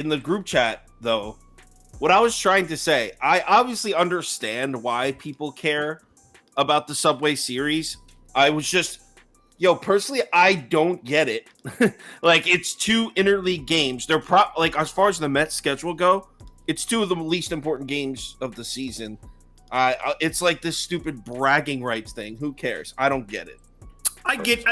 in the group chat, though, what I was trying to say, I obviously understand why people care about the Subway Series. I was just, personally, I don't get it. Like, it's two interleague games. They're like, as far as the Mets schedule go, it's two of the least important games of the season. It's like this stupid bragging rights thing. Who cares? I don't get it. I get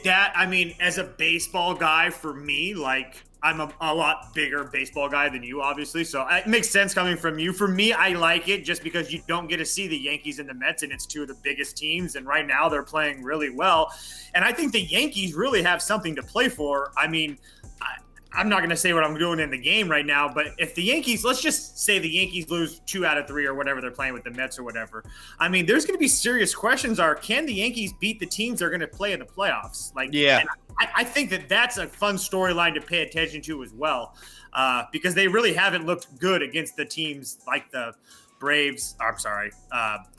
that. I mean, as a baseball guy, for me, like, I'm a lot bigger baseball guy than you, obviously. So it makes sense coming from you. For me, I like it just because you don't get to see the Yankees and the Mets, and it's two of the biggest teams. And right now they're playing really well. And I think the Yankees really have something to play for. I mean, I'm not going to say what I'm doing in the game right now, but if the Yankees, let's just say the Yankees lose 2 out of 3 or whatever they're playing with the Mets or whatever. I mean, there's going to be serious questions can the Yankees beat the teams they're going to play in the playoffs? Like, yeah. I think that's a fun storyline to pay attention to as well, because they really haven't looked good against the teams like the Braves. The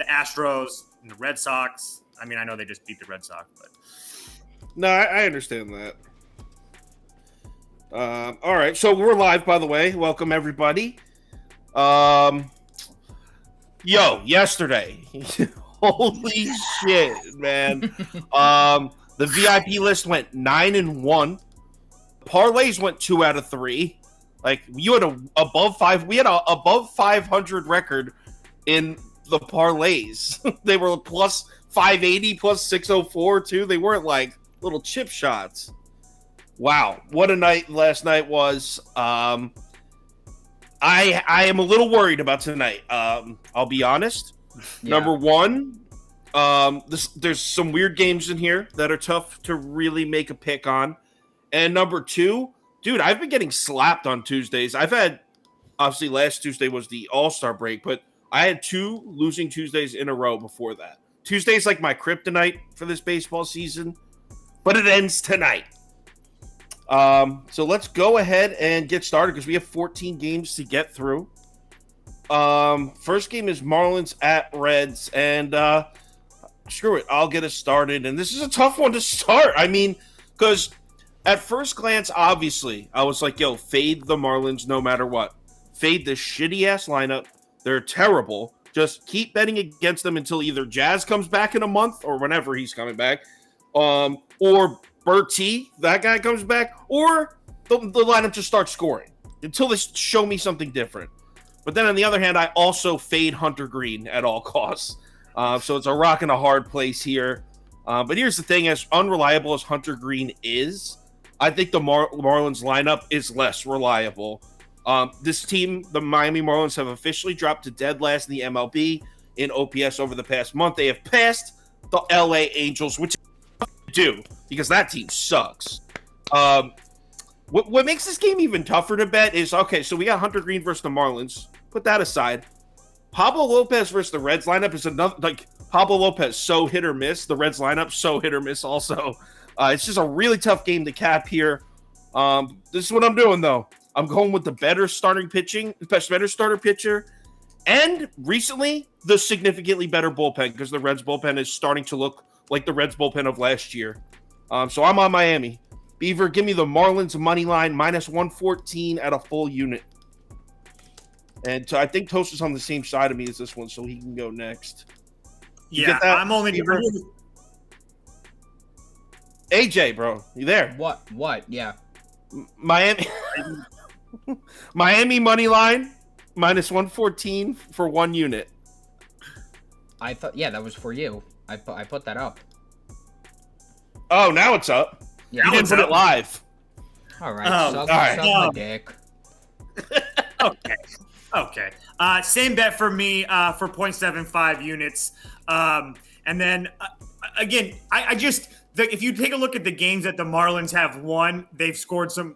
Astros and the Red Sox. I mean, I know they just beat the Red Sox, but no, I understand that. All right, so we're live, by the way. Welcome, everybody. Yesterday, holy shit, man. The VIP list went 9-1. Parlays went 2 out of 3. Like, you had above 500 record in the parlays. They were plus 580, plus 604 too. They weren't like little chip shots. Wow, what a night last night was. I am a little worried about tonight. I'll be honest. Yeah. Number one, there's some weird games in here that are tough to really make a pick on. And number two, dude, I've been getting slapped on Tuesdays. Obviously last Tuesday was the All-Star break, but I had 2 losing Tuesdays in a row before that. Tuesday's like my kryptonite for this baseball season, but it ends tonight. So let's go ahead and get started because we have 14 games to get through. First game is Marlins at Reds, and screw it, I'll get us started. And this is a tough one to start. I mean, because at first glance, obviously, I was like, fade the Marlins no matter what. Fade the shitty-ass lineup. They're terrible. Just keep betting against them until either Jazz comes back in a month or whenever he's coming back, or Bertie, that guy comes back, or the lineup just starts scoring until they show me something different. But then on the other hand, I also fade Hunter Green at all costs. So it's a rock and a hard place here. But here's the thing, as unreliable as Hunter Green is, I think the Marlins lineup is less reliable. This team, the Miami Marlins, have officially dropped to dead last in the MLB in OPS over the past month. They have passed the LA Angels, which do because that team sucks. What makes this game even tougher to bet is, okay, so we got Hunter Green versus the Marlins. Put that aside. Pablo Lopez versus the Reds lineup is another, like, Pablo Lopez, so hit or miss. The Reds lineup, so hit or miss also. It's just a really tough game to cap here. This is what I'm doing, though. I'm going with the better starter pitcher, and recently, the significantly better bullpen, because the Reds bullpen is starting to look like the Reds bullpen of last year. So I'm on Miami. Beaver, give me the Marlins money line, minus 114 at a full unit. And I think Toast is on the same side of me as this one, so he can go next. Yeah, I'm only Beaver? AJ, bro, you there? What? Yeah. Miami money line, minus 114 for 1 unit. I thought, that was for you. I put that up. Oh, now it's up. Yeah, you didn't put it live. All right. Suck my dick. Okay. Same bet for me for 0.75 units. And then, again, I just... if you take a look at the games that the Marlins have won, they've scored some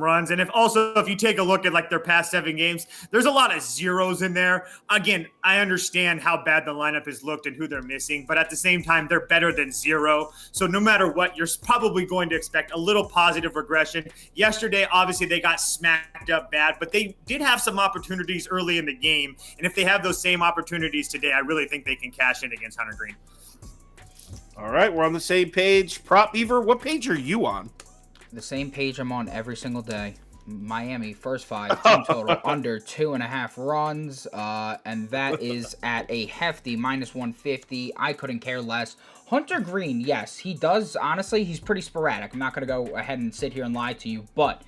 runs. And if you take a look at like their past 7 games, there's a lot of zeros in there. Again, I understand how bad the lineup has looked and who they're missing, but at the same time, they're better than 0. So no matter what, you're probably going to expect a little positive regression. Yesterday, obviously, they got smacked up bad, but they did have some opportunities early in the game. And if they have those same opportunities today, I really think they can cash in against Hunter Green. All right, we're on the same page. Prop Beaver, what page are you on? The same page I'm on every single day. Miami, first 5, team total under 2.5 runs, and that is at a hefty -150. I couldn't care less. Hunter Green, yes, he does. Honestly, he's pretty sporadic. I'm not going to go ahead and sit here and lie to you, but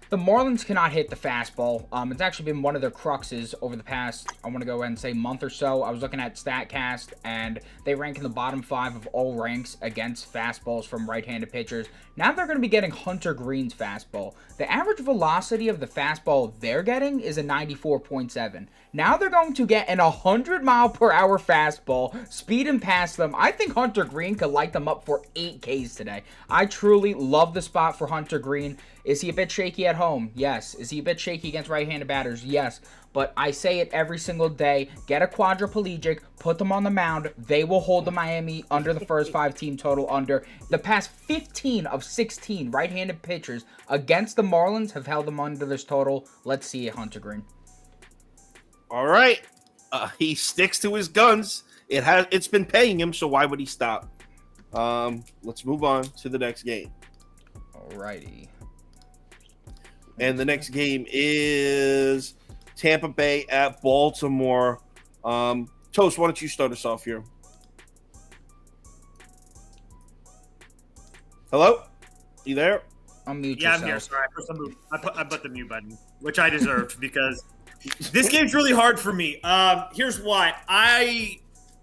the Marlins cannot hit the fastball. It's actually been one of their cruxes over the past, I want to go ahead and say, month or so. I was looking at StatCast, and they rank in the bottom 5 of all ranks against fastballs from right-handed pitchers. Now they're going to be getting Hunter Green's fastball. The average velocity of the fastball they're getting is a 94.7. Now they're going to get an 100-mile-per-hour fastball, speed and pass them. I think Hunter Green could light them up for 8 Ks today. I truly love the spot for Hunter Green. Is he a bit shaky at home? Yes. Is he a bit shaky against right-handed batters? Yes. But I say it every single day. Get a quadriplegic, put them on the mound. They will hold the Miami under the first 5 team total under. The past 15 of 16 right-handed pitchers against the Marlins have held them under this total. Let's see it, Hunter Green. All right. He sticks to his guns. It's been paying him, so why would he stop? Let's move on to the next game. Alrighty. And the next game is Tampa Bay at Baltimore. Toast, why don't you start us off here? Hello? You there? Unmute Yeah, yourself. I'm here. Sorry, I put the mute button, which I deserved because this game's really hard for me. Here's why. I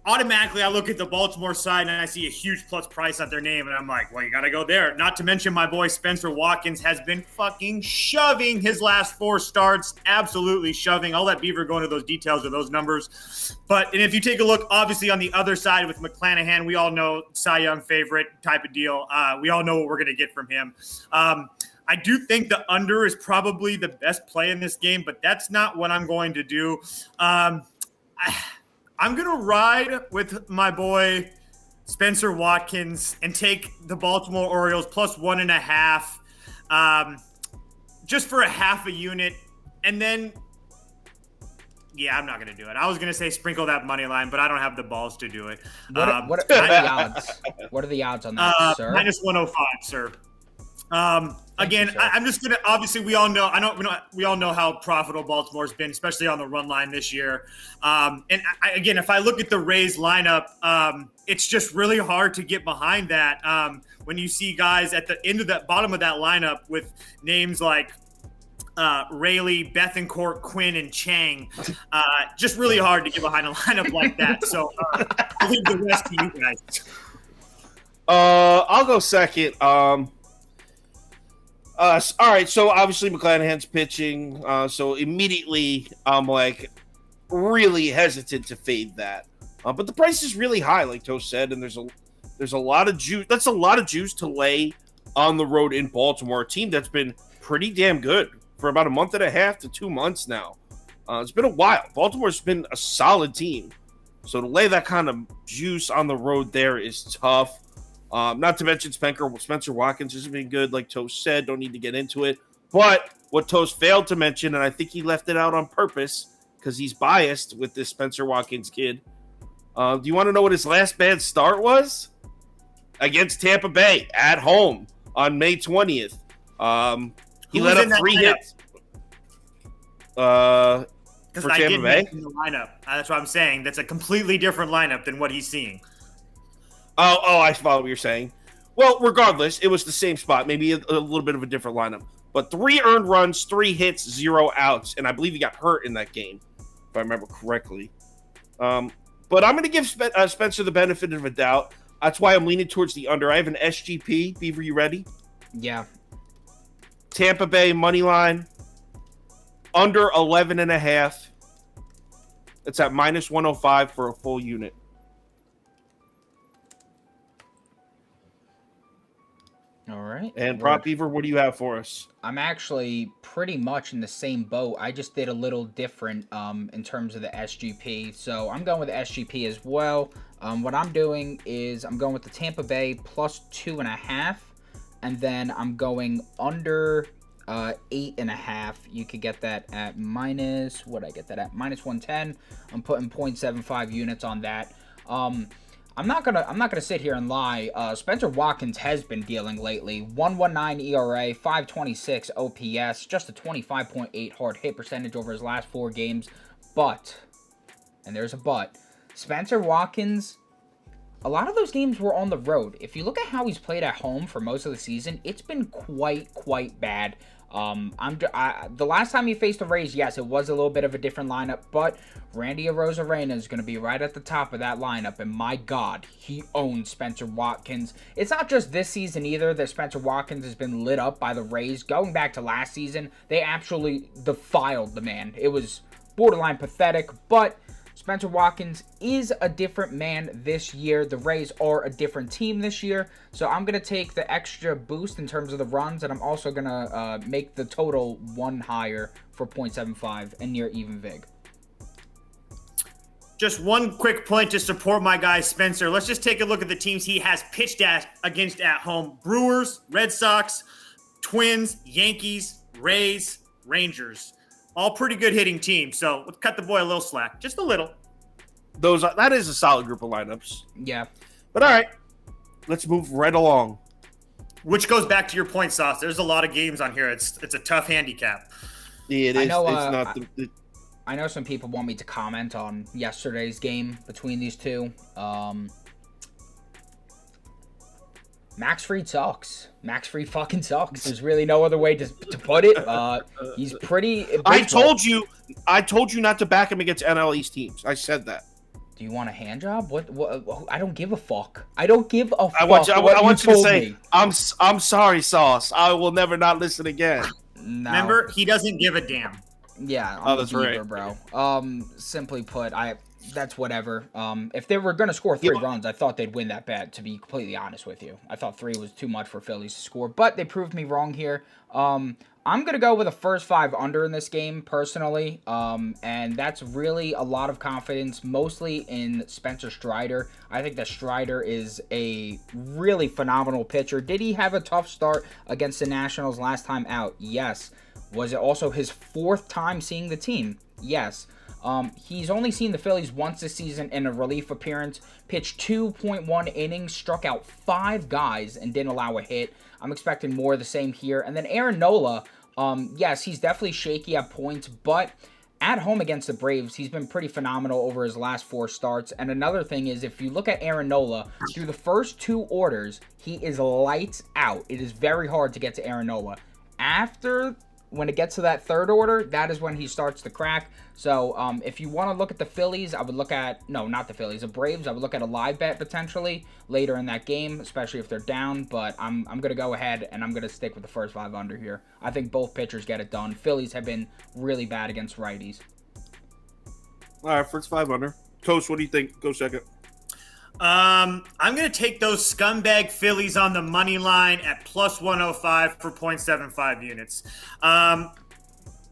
look at the Baltimore side and I see a huge plus price at their name, and I'm like, well, you got to go there. Not to mention my boy Spencer Watkins has been fucking shoving his last 4 starts, absolutely shoving. I'll let Beaver go into those details of those numbers. And if you take a look, obviously on the other side with McClanahan, we all know Cy Young favorite type of deal. We all know what we're going to get from him. I do think the under is probably the best play in this game, but that's not what I'm going to do. I'm going to ride with my boy Spencer Watkins and take the Baltimore Orioles plus 1.5 just for a half a unit. And then, yeah, I'm not going to do it. I was going to say sprinkle that money line, but I don't have the balls to do it. What are the odds? What are the odds on that, sir? Minus 105, sir. Again, I'm just gonna. Obviously, we all know. We all know how profitable Baltimore's been, especially on the run line this year. Again, if I look at the Rays lineup, it's just really hard to get behind that. When you see guys at the end of that bottom of that lineup with names like Rayleigh, Bethancourt, Quinn, and Chang, just really hard to get behind a lineup like that. So I'll leave the rest to you guys. I'll go second. All right, so obviously McClanahan's pitching, so immediately I'm like really hesitant to fade that. But the price is really high, like Toast said, and there's a lot of juice. That's a lot of juice to lay on the road in Baltimore, a team that's been pretty damn good for about a month and a half to 2 months now. It's been a while. Baltimore's been a solid team, so to lay that kind of juice on the road there is tough. Not to mention Spencer Watkins has been good, like Toast said. Don't need to get into it. But what Toast failed to mention, and I think he left it out on purpose because he's biased with this Spencer Watkins kid. Do you want to know what his last bad start was? Against Tampa Bay at home on May 20th. He let up 3 hits. For Tampa Bay? In the lineup. That's what I'm saying. That's a completely different lineup than what he's seeing. Oh, I follow what you're saying. Well, regardless, it was the same spot, maybe a little bit of a different lineup. But 3 earned runs, 3 hits, 0 outs, and I believe he got hurt in that game, if I remember correctly. But I'm going to give Spencer the benefit of a doubt. That's why I'm leaning towards the under. I have an SGP. Beaver, you ready? Yeah. Tampa Bay money line, under 11.5. It's at minus 105 for a full unit. All right. And Prop Beaver, what do you have for us? I'm actually pretty much in the same boat. I just did a little different in terms of the SGP. So I'm going with the SGP as well. What I'm doing is I'm going with the Tampa Bay plus 2.5. And then I'm going under 8.5. You could get that at minus, what did I get that at? Minus 110. I'm putting 0.75 units on that. I'm not gonna sit here and lie. Spencer Watkins has been dealing lately. 1.19 ERA, 5.26 OPS, just a 25.8 hard hit percentage over his last 4 games. But, and there's a but, Spencer Watkins, a lot of those games were on the road. If you look at how he's played at home for most of the season, it's been quite bad. The last time he faced the Rays, yes, it was a little bit of a different lineup, but Randy Arozarena is going to be right at the top of that lineup, and my God, he owns Spencer Watkins. It's not just this season either that Spencer Watkins has been lit up by the Rays. Going back to last season, they absolutely defiled the man. It was borderline pathetic, but Spencer Watkins is a different man this year. The Rays are a different team this year. So I'm going to take the extra boost in terms of the runs, and I'm also going to make the total 1 higher for 0.75 and near even vig. Just one quick point to support my guy Spencer. Let's just take a look at the teams he has pitched against at home. Brewers, Red Sox, Twins, Yankees, Rays, Rangers. All pretty good hitting teams, so let's cut the boy a little slack. Just a little. That is a solid group of lineups. Yeah. But all right, let's move right along. Which goes back to your point, Sauce. There's a lot of games on here. It's a tough handicap. Yeah, it is. I know some people want me to comment on yesterday's game between these two. Max Fried sucks. Max Fried fucking sucks. There's really no other way to put it. He's pretty. I told you not to back him against NL East teams. I said that. Do you want a hand job? What? I don't give a fuck. I don't give a fuck. I want you to say, I'm sorry, Sauce. I will never not listen again. No. Remember, he doesn't give a damn. Yeah. That's Beaver, right, bro. Simply put, that's whatever. If they were going to score 3 runs, I thought they'd win that bet, to be completely honest with you. I thought 3 was too much for Phillies to score, but they proved me wrong here. I'm going to go with a first 5 under in this game, personally, and that's really a lot of confidence, mostly in Spencer Strider. I think that Strider is a really phenomenal pitcher. Did he have a tough start against the Nationals last time out? Yes. Was it also his 4th time seeing the team? Yes. He's only seen the Phillies once this season in a relief appearance, pitched 2.1 innings, struck out 5 guys, and didn't allow a hit. I'm expecting more of the same here. And then Aaron Nola, yes, he's definitely shaky at points, but at home against the Braves, he's been pretty phenomenal over his last 4 starts. And another thing is, if you look at Aaron Nola, through the first 2 orders, he is lights out. It is very hard to get to Aaron Nola. When it gets to that 3rd order, that is when he starts to crack. So if you want to look at the Phillies, I would look at, no, not the Phillies, the Braves. I would look at a live bet potentially later in that game, especially if they're down. But I'm going to go ahead and I'm going to stick with the first 5 under here. I think both pitchers get it done. Phillies have been really bad against righties. All right, first 5 under. Toast, what do you think? Go second. I'm going to take those scumbag Phillies on the money line at plus 105 for 0.75 units.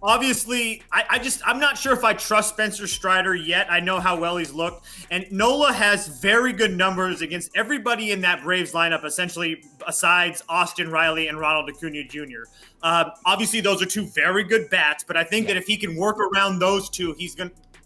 Obviously, I'm not sure if I trust Spencer Strider yet. I know how well he's looked. And Nola has very good numbers against everybody in that Braves lineup, essentially, besides Austin Riley and Ronald Acuna Jr. Obviously, those are 2 very good bats, but I think that if he can work around those 2,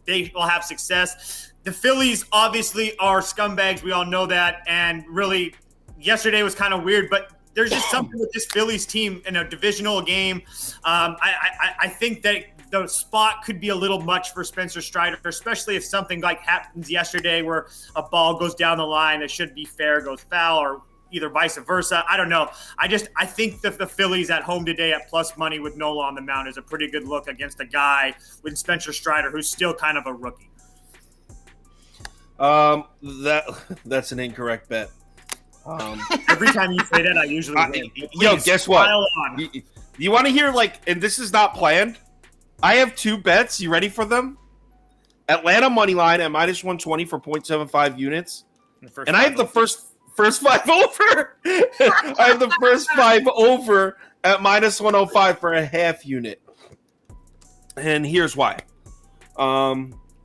they will have success. The Phillies obviously are scumbags. We all know that. And really, yesterday was kind of weird, but there's just something with this Phillies team in a divisional game. I think that the spot could be a little much for Spencer Strider, especially if something like happens yesterday where a ball goes down the line that should be fair, goes foul, or either vice versa. I don't know. I think that the Phillies at home today at plus money with Nola on the mound is a pretty good look against a guy with Spencer Strider who's still kind of a rookie. That's an incorrect bet. Every time you say that, I usually win. Yo, guess what? You want to hear, and this is not planned. I have 2 bets. You ready for them? Atlanta money line at minus 120 for 0.75 units. And I have the first 5 over. I have the first 5 over at minus 105 for a half unit. And here's why.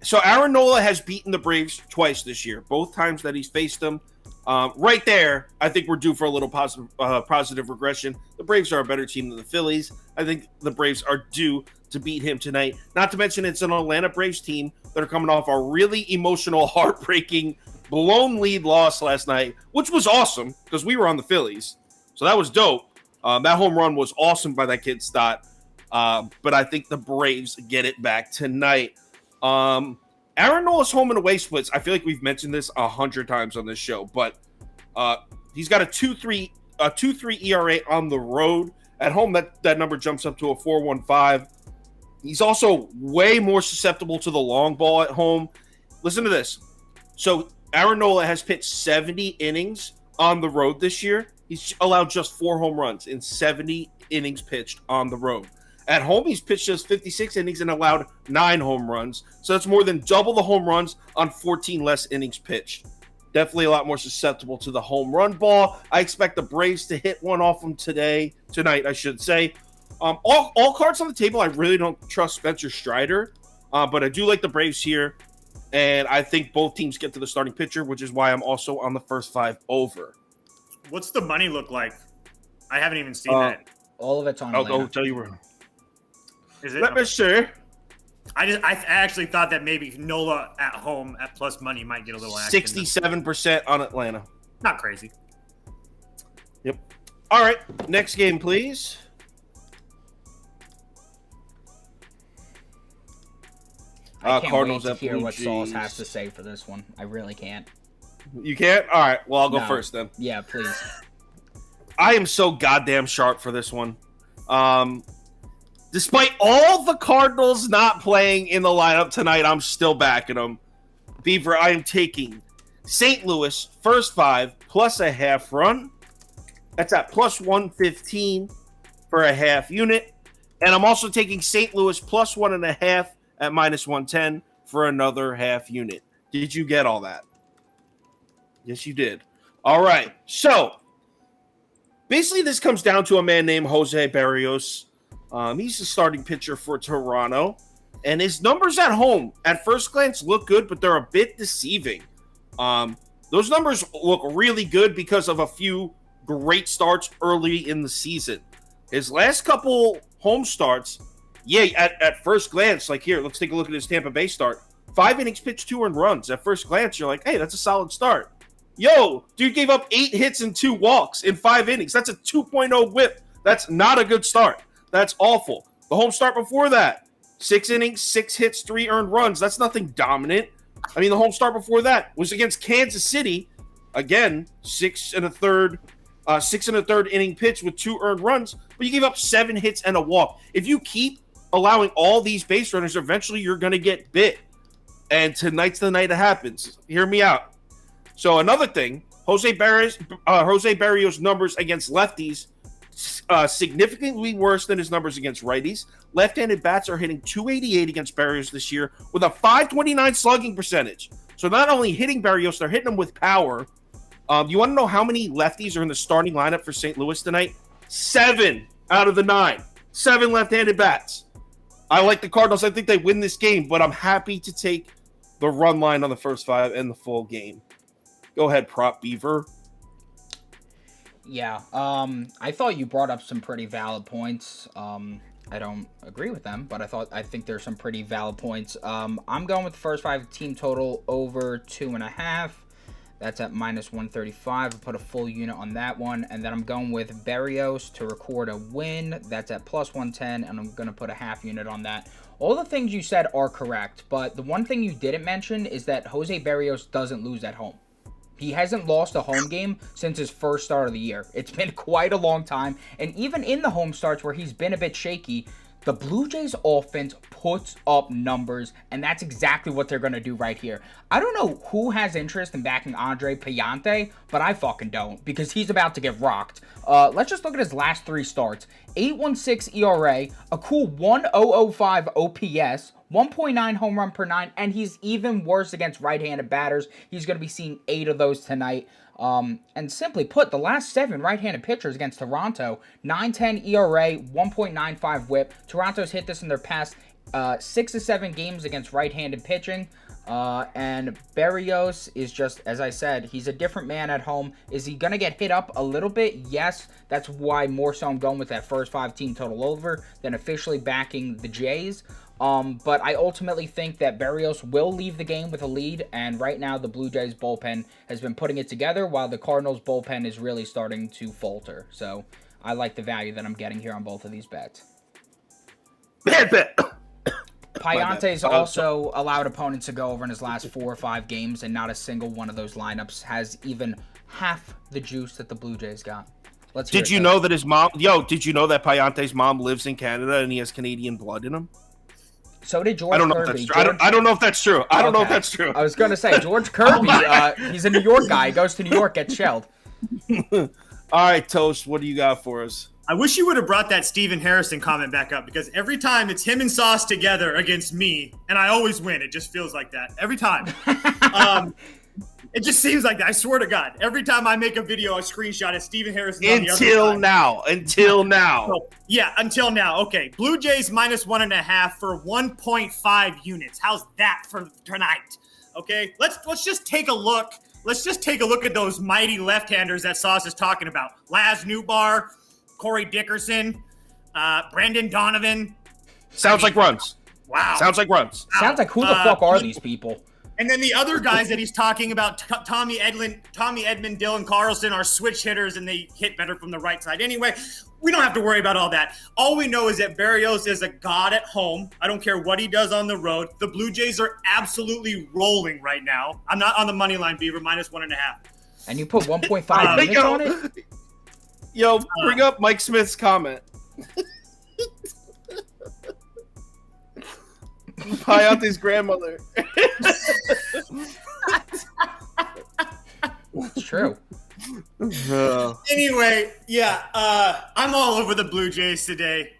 So Aaron Nola has beaten the Braves twice this year, both times that he's faced them. Right there, I think we're due for a little positive regression. The Braves are a better team than the Phillies. I think the Braves are due to beat him tonight. Not to mention it's an Atlanta Braves team that are coming off a really emotional, heartbreaking blown lead loss last night, which was awesome because we were on the Phillies. So that was dope. That home run was awesome by that kid Stott. But I think the Braves get it back tonight. Aaron Nola's home and away splits. I feel like we've mentioned this 100 times on this show, but he's got a 2.3 ERA on the road. At home, that number jumps up to a 4.15. He's also way more susceptible to the long ball at home. Listen to this. So Aaron Nola has pitched 70 innings on the road this year. He's allowed just 4 home runs in 70 innings pitched on the road. At home, he's pitched just 56 innings and allowed 9 home runs. So that's more than double the home runs on 14 less innings pitched. Definitely a lot more susceptible to the home run ball. I expect the Braves to hit one off him tonight, I should say. All cards on the table, I really don't trust Spencer Strider, but I do like the Braves here, and I think both teams get to the starting pitcher, which is why I'm also on the first 5 over. What's the money look like? I haven't even seen that. All of it's on I'll Atlanta. go tell you where. Is it? Let me see. I actually thought that maybe Nola at home at plus money might get a little action. 67% on Atlanta. Not crazy. Yep. All right, next game, please. I can't Cardinals wait to at hear Blue what Sauls Jays. has to say for this one. I really can't. You can't? All right, well, I'll go No. first then. Yeah, please. I am so goddamn sharp for this one. Despite all the Cardinals not playing in the lineup tonight, I'm still backing them. Beaver, I am taking St. Louis first 5 plus a half run. That's at plus 115 for a half unit. And I'm also taking St. Louis plus 1.5 at minus 110 for another half unit. Did you get all that? Yes, you did. All right. So, basically, this comes down to a man named Jose Berrios. He's the starting pitcher for Toronto. And his numbers at home, at first glance, look good, but they're a bit deceiving. Those numbers look really good because of a few great starts early in the season. His last couple home starts, at first glance, like here, let's take a look at his Tampa Bay start. 5 innings pitched, 2 earned runs. At first glance, you're like, hey, that's a solid start. Yo, dude gave up 8 hits and 2 walks in 5 innings. That's a 2.0 whip. That's not a good start. That's awful. The home start before that, 6 innings, 6 hits, 3 earned runs. That's nothing dominant. I mean, the home start before that was against Kansas City. Again, 6 1/3 inning pitch with 2 earned runs, but you gave up 7 hits and a walk. If you keep allowing all these base runners, eventually you're going to get bit. And tonight's the night it happens. Hear me out. So another thing, Jose Berrios' numbers against lefties significantly worse than his numbers against righties. Left-handed bats are hitting 288 against Berrios this year with a 529 slugging percentage. So not only hitting Berrios, they're hitting him with power. You want to know how many lefties are in the starting lineup for St. Louis tonight? 7 out of the 9. 7 left-handed bats. I like the Cardinals. I think they win this game, but I'm happy to take the run line on the first 5 and the full game. Go ahead, Prop Beaver. Yeah, I thought you brought up some pretty valid points. I don't agree with them, but I think there's some pretty valid points. I'm going with the first 5 team total over 2.5. That's at minus 135. I put a full unit on that one, and then I'm going with Berrios to record a win. That's at plus 110, and I'm going to put a half unit on that. All the things you said are correct, but the one thing you didn't mention is that Jose Berrios doesn't lose at home. He hasn't lost a home game since his first start of the year. It's been quite a long time. And even in the home starts where he's been a bit shaky, the Blue Jays offense puts up numbers, and that's exactly what they're going to do right here. I don't know who has interest in backing Andre Payante, but I fucking don't, because he's about to get rocked. Let's just look at his last 3 starts. 8.16 ERA, a cool 1.005 OPS, 1.9 home run per 9, and he's even worse against right-handed batters. He's going to be seeing 8 of those tonight. And simply put, the last 7 right-handed pitchers against Toronto, 9.10 ERA, 1.95 whip. Toronto's hit this in their past 6 to 7 games against right-handed pitching. And Berrios is just, as I said, he's a different man at home. Is he going to get hit up a little bit? Yes. That's why more so I'm going with that first 5 team total over than officially backing the Jays. But I ultimately think that Berrios will leave the game with a lead, and right now the Blue Jays bullpen has been putting it together while the Cardinals bullpen is really starting to falter. So I like the value that I'm getting here on both of these bets. Bad bet. Payante's also allowed opponents to go over in his last 4 or 5 games, and not a single one of those lineups has even half the juice that the Blue Jays got. Let's hear Did you know that his mom? Did you know that Payante's mom lives in Canada and he has Canadian blood in him? So did George I don't know Kirby. if that's true. I don't know if that's true. I don't know if that's true. I was going to say, George Kirby, he's a New York guy. He goes to New York, gets shelled. All right, Toast, what do you got for us? I wish you would have brought that Steven Harrison comment back up, because every time it's him and Sauce together against me, and I always win. It just feels like that. Every time. It just seems like that. I swear to God. Every time I make a video, a screenshot of Steven Harrison on the other side. Until now. So, yeah, until now. Okay. Blue Jays minus 1.5 for 1.5 units. How's that for tonight? Okay. Let's just take a look. Let's just take a look at those mighty left-handers that Sauce is talking about. Laz Newbar, Corey Dickerson, Brandon Donovan. Sounds like runs. Wow. Sounds like runs. Sounds like, who the fuck are these people? And then the other guys that he's talking about, Tommy Edman, Dylan Carlson, are switch hitters, and they hit better from the right side. Anyway, we don't have to worry about all that. All we know is that Berrios is a god at home. I don't care what he does on the road. The Blue Jays are absolutely rolling right now. I'm not on the money line, Beaver, minus 1.5. And you put 1.5 minutes on it? Yo, bring up Mike Smith's comment. Payante's grandmother. It's true. Anyway, yeah, I'm all over the Blue Jays today.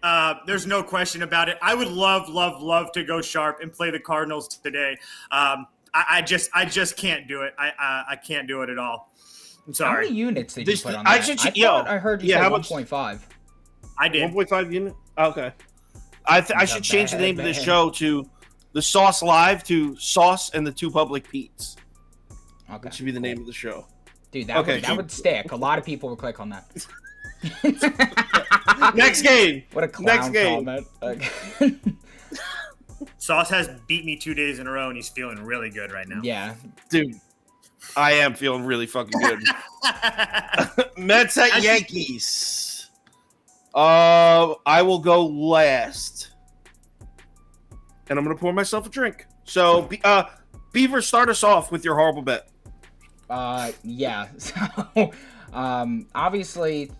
There's no question about it. I would love to go sharp and play the Cardinals today. I just can't do it. I can't do it at all. I'm sorry. How many units did you put on that? I heard you say 1.5. I did. 1.5 unit? Okay. I should change the name of this show to The Sauce Live to Sauce and the Two Public Pete's. Okay. That should be the name of the show. Dude, that would stick. A lot of people would click on that. Next game. What a clown comment. Sauce has beat me 2 days in a row, and he's feeling really good right now. Yeah. Dude, I am feeling really fucking good. Mets at Yankees. I will go last. And I'm going to pour myself a drink. So, Beaver, start us off with your horrible bet. Yeah. So, obviously,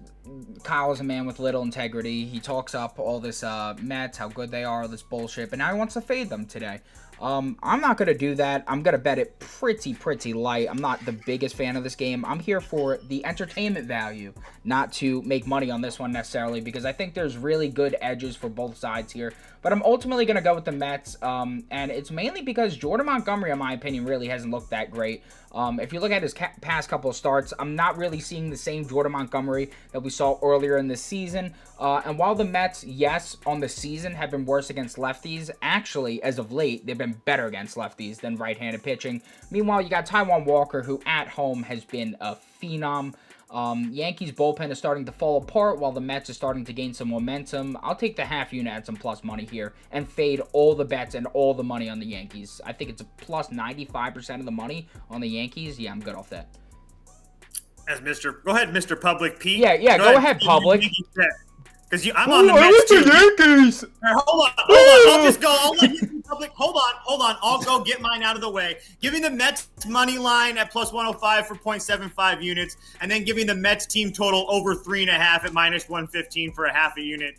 Kyle is a man with little integrity. He talks up all this Mets, how good they are, this bullshit, but now he wants to fade them today. I'm not going to do that. I'm going to bet it pretty light. I'm not the biggest fan of this game. I'm here for the entertainment value, not to make money on this one necessarily, because I think there's really good edges for both sides here. But I'm ultimately going to go with the Mets, and it's mainly because Jordan Montgomery, in my opinion, really hasn't looked that great. If you look at his past couple of starts, I'm not really seeing the same Jordan Montgomery that we saw earlier in this season. And while the Mets, yes, on the season have been worse against lefties, actually, as of late, they've been better against lefties than right-handed pitching. Meanwhile, you got Taijuan Walker, who at home has been a phenom. Yankees bullpen is starting to fall apart while the Mets is starting to gain some momentum. I'll take the half unit at some plus money here and fade all the bets and all the money on the Yankees. I think it's a plus 95% of the money on the Yankees. Yeah, I'm good off that. Go ahead, Mr. Public Pete. Yeah, go ahead, Public. Because I'm on the Mets too. Yankees. Hold on. I'll just go. I'll let you, Public. Hold on. I'll go get mine out of the way. Giving the Mets money line at plus 105 for 0.75 units, and then giving the Mets team total over 3.5 at minus 115 for a half a unit.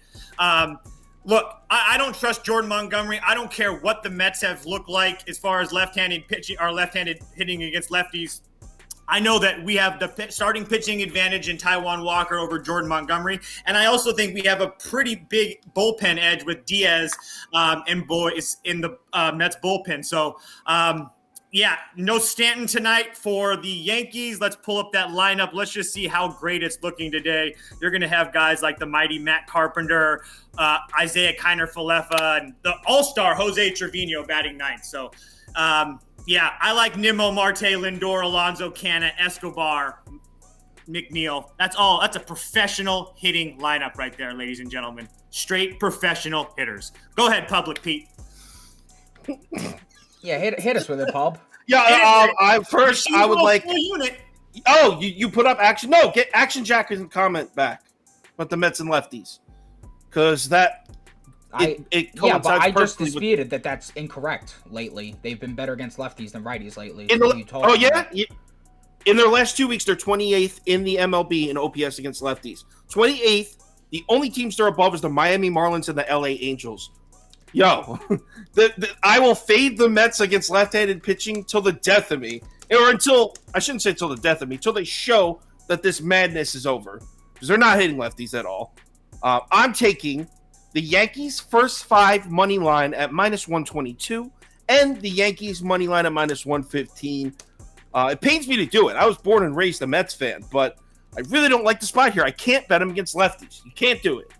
Look, I don't trust Jordan Montgomery. I don't care what the Mets have looked like as far as left-handed pitching or left-handed hitting against lefties. I know that we have the starting pitching advantage in Taijuan Walker over Jordan Montgomery. And I also think we have a pretty big bullpen edge with Diaz and Boyce in the Mets bullpen. So, no Stanton tonight for the Yankees. Let's pull up that lineup. Let's just see how great it's looking today. You're going to have guys like the mighty Matt Carpenter, Isaiah Kiner-Falefa, and the all-star Jose Trevino batting ninth. So, I like Nimmo, Marte, Lindor, Alonso, Canna, Escobar, McNeil. That's all. That's a professional hitting lineup right there, ladies and gentlemen. Straight professional hitters. Go ahead, Public Pete. Yeah, hit us with it, pub. Yeah, I would like. Unit. Oh, you put up action? No, get Action Jack and comment back. But the Mets and lefties, because that it yeah, but I just with, disputed that that's incorrect. Lately, they've been better against lefties than righties lately. Oh yeah. In their last 2 weeks, they're 28th in the MLB in OPS against lefties. 28th. The only teams they're above is the Miami Marlins and the LA Angels. Yo, I will fade the Mets against left-handed pitching till the death of me. Or until, I shouldn't say till the death of me, till they show that this madness is over. Because they're not hitting lefties at all. I'm taking the Yankees first 5 money line at -122 and the Yankees money line at -115. It pains me to do it. I was born and raised a Mets fan, but I really don't like the spot here. I can't bet them against lefties. You can't do it.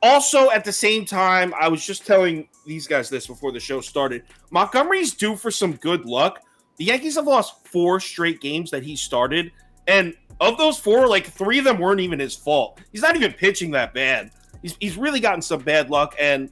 Also, at the same time, I was just telling these guys this before the show started. Montgomery's due for some good luck. The Yankees have lost 4 straight games that he started, and of those 4, like 3 of them weren't even his fault. He's not even pitching that bad. He's really gotten some bad luck, and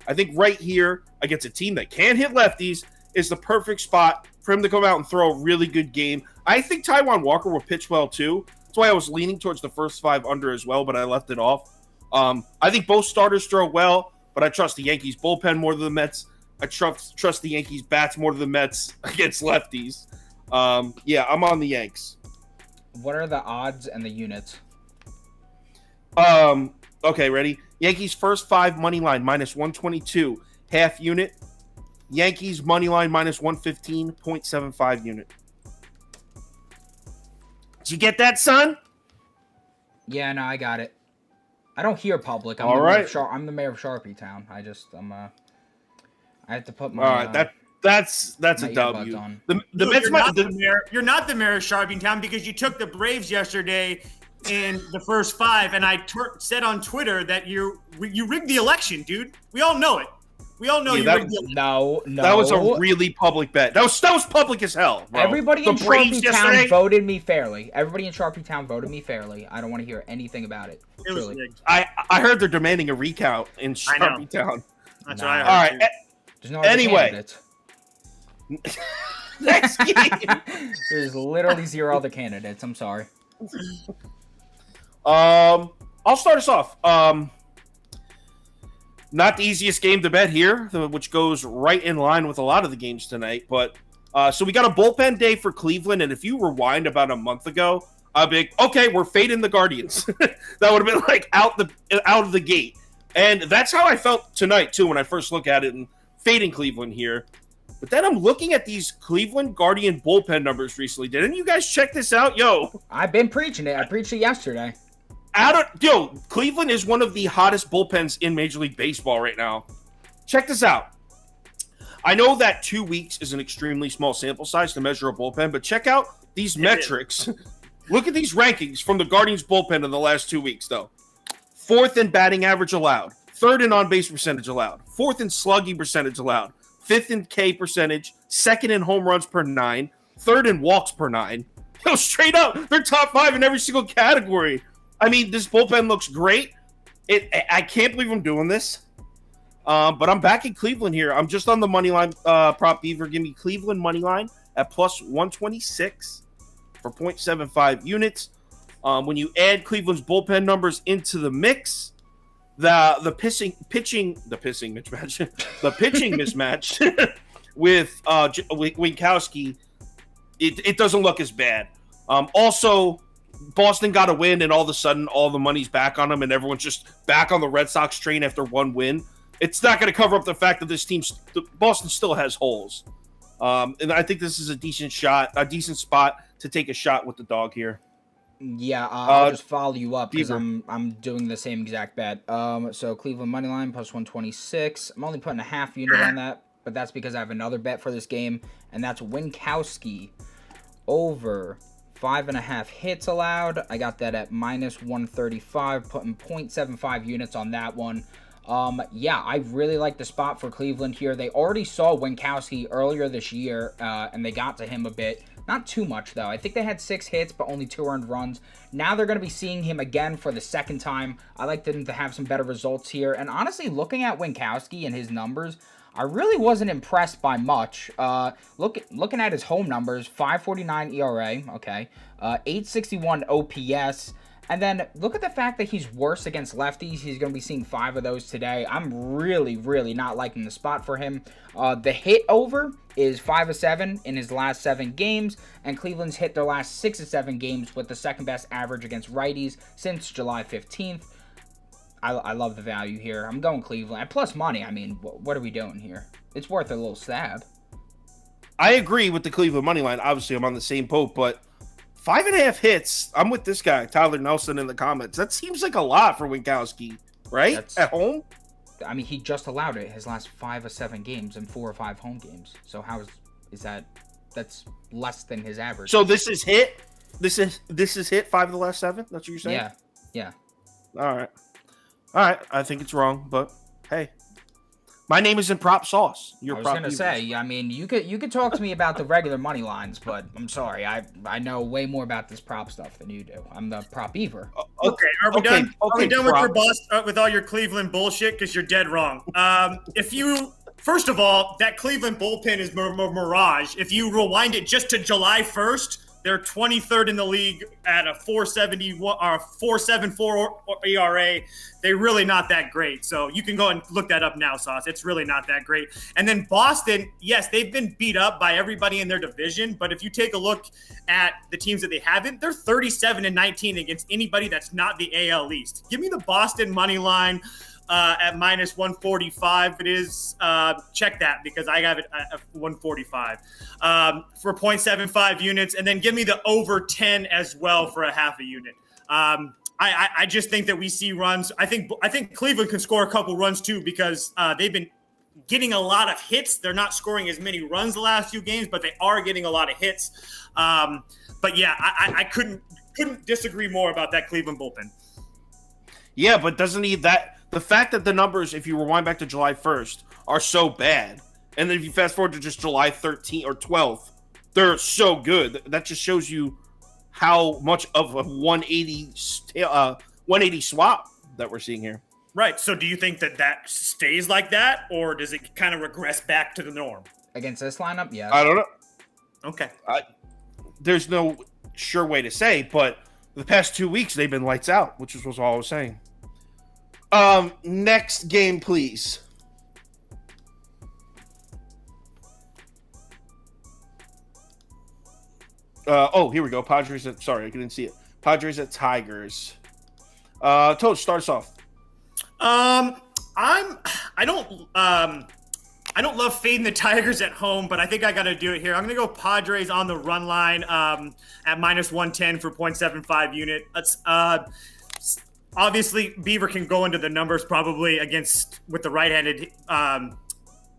I think right here against a team that can hit lefties is the perfect spot for him to come out and throw a really good game. I think Taijuan Walker will pitch well too. That's why I was leaning towards the first 5 under as well, but I left it off. I think both starters throw well, but I trust the Yankees bullpen more than the Mets. I trust the Yankees bats more than the Mets against lefties. Yeah, I'm on the Yanks. What are the odds and the units? Okay, ready? Yankees first 5 money line -122 half unit. Yankees money line -115.75 unit. Did you get that, son? Yeah, no, I got it. I don't hear public. All right. I'm the mayor of Sharpie Town. I have to put my. All right, that's a W. On. The Mets you're not the mayor. You're not the mayor of Sharpie Town because you took the Braves yesterday in the first 5, and I said on Twitter that you rigged the election, dude. We all know it. We all know you rigged the election. No. That was a really public bet. That was public as hell, bro. Everybody in Sharpie Town voted me fairly. Everybody in Sharpie Town voted me fairly. I don't want to hear anything about it. It was rigged. I heard they're demanding a recount in Sharpie Town. That's what I heard. All right. There's no other candidates. Next game. There's literally 0 other candidates. I'm sorry. I'll start us off. Not the easiest game to bet here, which goes right in line with a lot of the games tonight. But so we got a bullpen day for Cleveland, and if you rewind about a month ago, I'd be like, okay, we're fading the Guardians. That would have been like out of the gate, and that's how I felt tonight too when I first look at it and fading Cleveland here. But then I'm looking at these Cleveland Guardian bullpen numbers recently. Didn't you guys check this out? Yo, I've been preaching it. I preached it yesterday. Cleveland is one of the hottest bullpens in Major League Baseball right now. Check this out. I know that 2 weeks is an extremely small sample size to measure a bullpen, but check out these metrics. Look at these rankings from the Guardians bullpen in the last 2 weeks, though. 4th in batting average allowed. 3rd in on-base percentage allowed. 4th in slugging percentage allowed. 5th in K percentage. 2nd in home runs per 9. 3rd in walks per 9. Yo, straight up, they're top 5 in every single category. I mean, this bullpen looks great. I can't believe I'm doing this. But I'm back in Cleveland here. I'm just on the money line prop beaver. Give me Cleveland money line at +126 for 0.75 units. When you add Cleveland's bullpen numbers into the mix, the pitching mismatch with Winkowski, it doesn't look as bad. Also, Boston got a win, and all of a sudden, all the money's back on them, and everyone's just back on the Red Sox train after one win. It's not going to cover up the fact that Boston still has holes. And I think this is a decent spot to take a shot with the dog here. Yeah, I'll just follow you up because I'm doing the same exact bet. So Cleveland money line +126. I'm only putting a half unit on that, but that's because I have another bet for this game, and that's Winkowski over 5.5 hits allowed. I got that at -135, putting 0.75 units on that one. Yeah, I really like the spot for Cleveland here. They already saw Winkowski earlier this year, and they got to him a bit. Not too much, though. I think they had 6 hits, but only 2 earned runs. Now they're going to be seeing him again for the second time. I like them to have some better results here. And honestly, looking at Winkowski and his numbers, I really wasn't impressed by much. Looking at his home numbers, 5.49 ERA, okay, 8.61 OPS. And then look at the fact that he's worse against lefties. He's going to be seeing 5 of those today. I'm really, really not liking the spot for him. The hit over is 5 of 7 in his last 7 games. And Cleveland's hit their last 6 of 7 games with the second best average against righties since July 15th. I love the value here. I'm going Cleveland. At plus money, I mean, what are we doing here? It's worth a little stab. I agree with the Cleveland money line. Obviously, I'm on the same boat, but 5.5 hits. I'm with this guy, Tyler Nelson, in the comments. That seems like a lot for Winkowski, right? At home? I mean, he just allowed it his last 5 of 7 games and 4 or 5 home games. So how is that? That's less than his average. So this is hit? This is hit 5 of the last 7? That's what you're saying? Yeah. All right. I think it's wrong, but hey. My name isn't Prop Sauce. I was going to say, I mean, you could talk to me about the regular money lines, but I'm sorry. I know way more about this prop stuff than you do. I'm the Prop Beaver. Okay, are we done? Are we done with your with all your Cleveland bullshit? Because you're dead wrong. First of all, that Cleveland bullpen is mirage. If you rewind it just to July 1st, they're 23rd in the league at a 4.71 or 4.74 ERA. They're really not that great. So you can go and look that up now, Sauce. It's really not that great. And then Boston, yes, they've been beat up by everybody in their division. But if you take a look at the teams that they haven't, they're 37-19 against anybody that's not the AL East. Give me the Boston money line. At minus 145 it is. Check that because I have it at 145 for 0.75 units, and then give me the over 10 as well for a half a unit. I just think that we see runs. I think Cleveland can score a couple runs too because they've been getting a lot of hits. They're not scoring as many runs the last few games, but they are getting a lot of hits. But yeah, I couldn't disagree more about that Cleveland bullpen. Yeah, but doesn't he that the fact that the numbers, if you rewind back to July 1st, are so bad, and then if you fast forward to just July 13th or 12th, they're so good. That just shows you how much of a 180 swap that we're seeing here. Right. So do you think that stays like that, or does it kind of regress back to the norm? Against this lineup, yeah. I don't know. Okay. There's no sure way to say, but the past 2 weeks, they've been lights out, which was all I was saying. Next game, please. Here we go. Padres sorry, I couldn't see it. Padres at Tigers. Toast, start us off. I don't love fading the Tigers at home, but I think I got to do it here. I'm going to go Padres on the run line at minus 110 for 0.75 unit. Obviously, Beaver can go into the numbers probably with the right-handed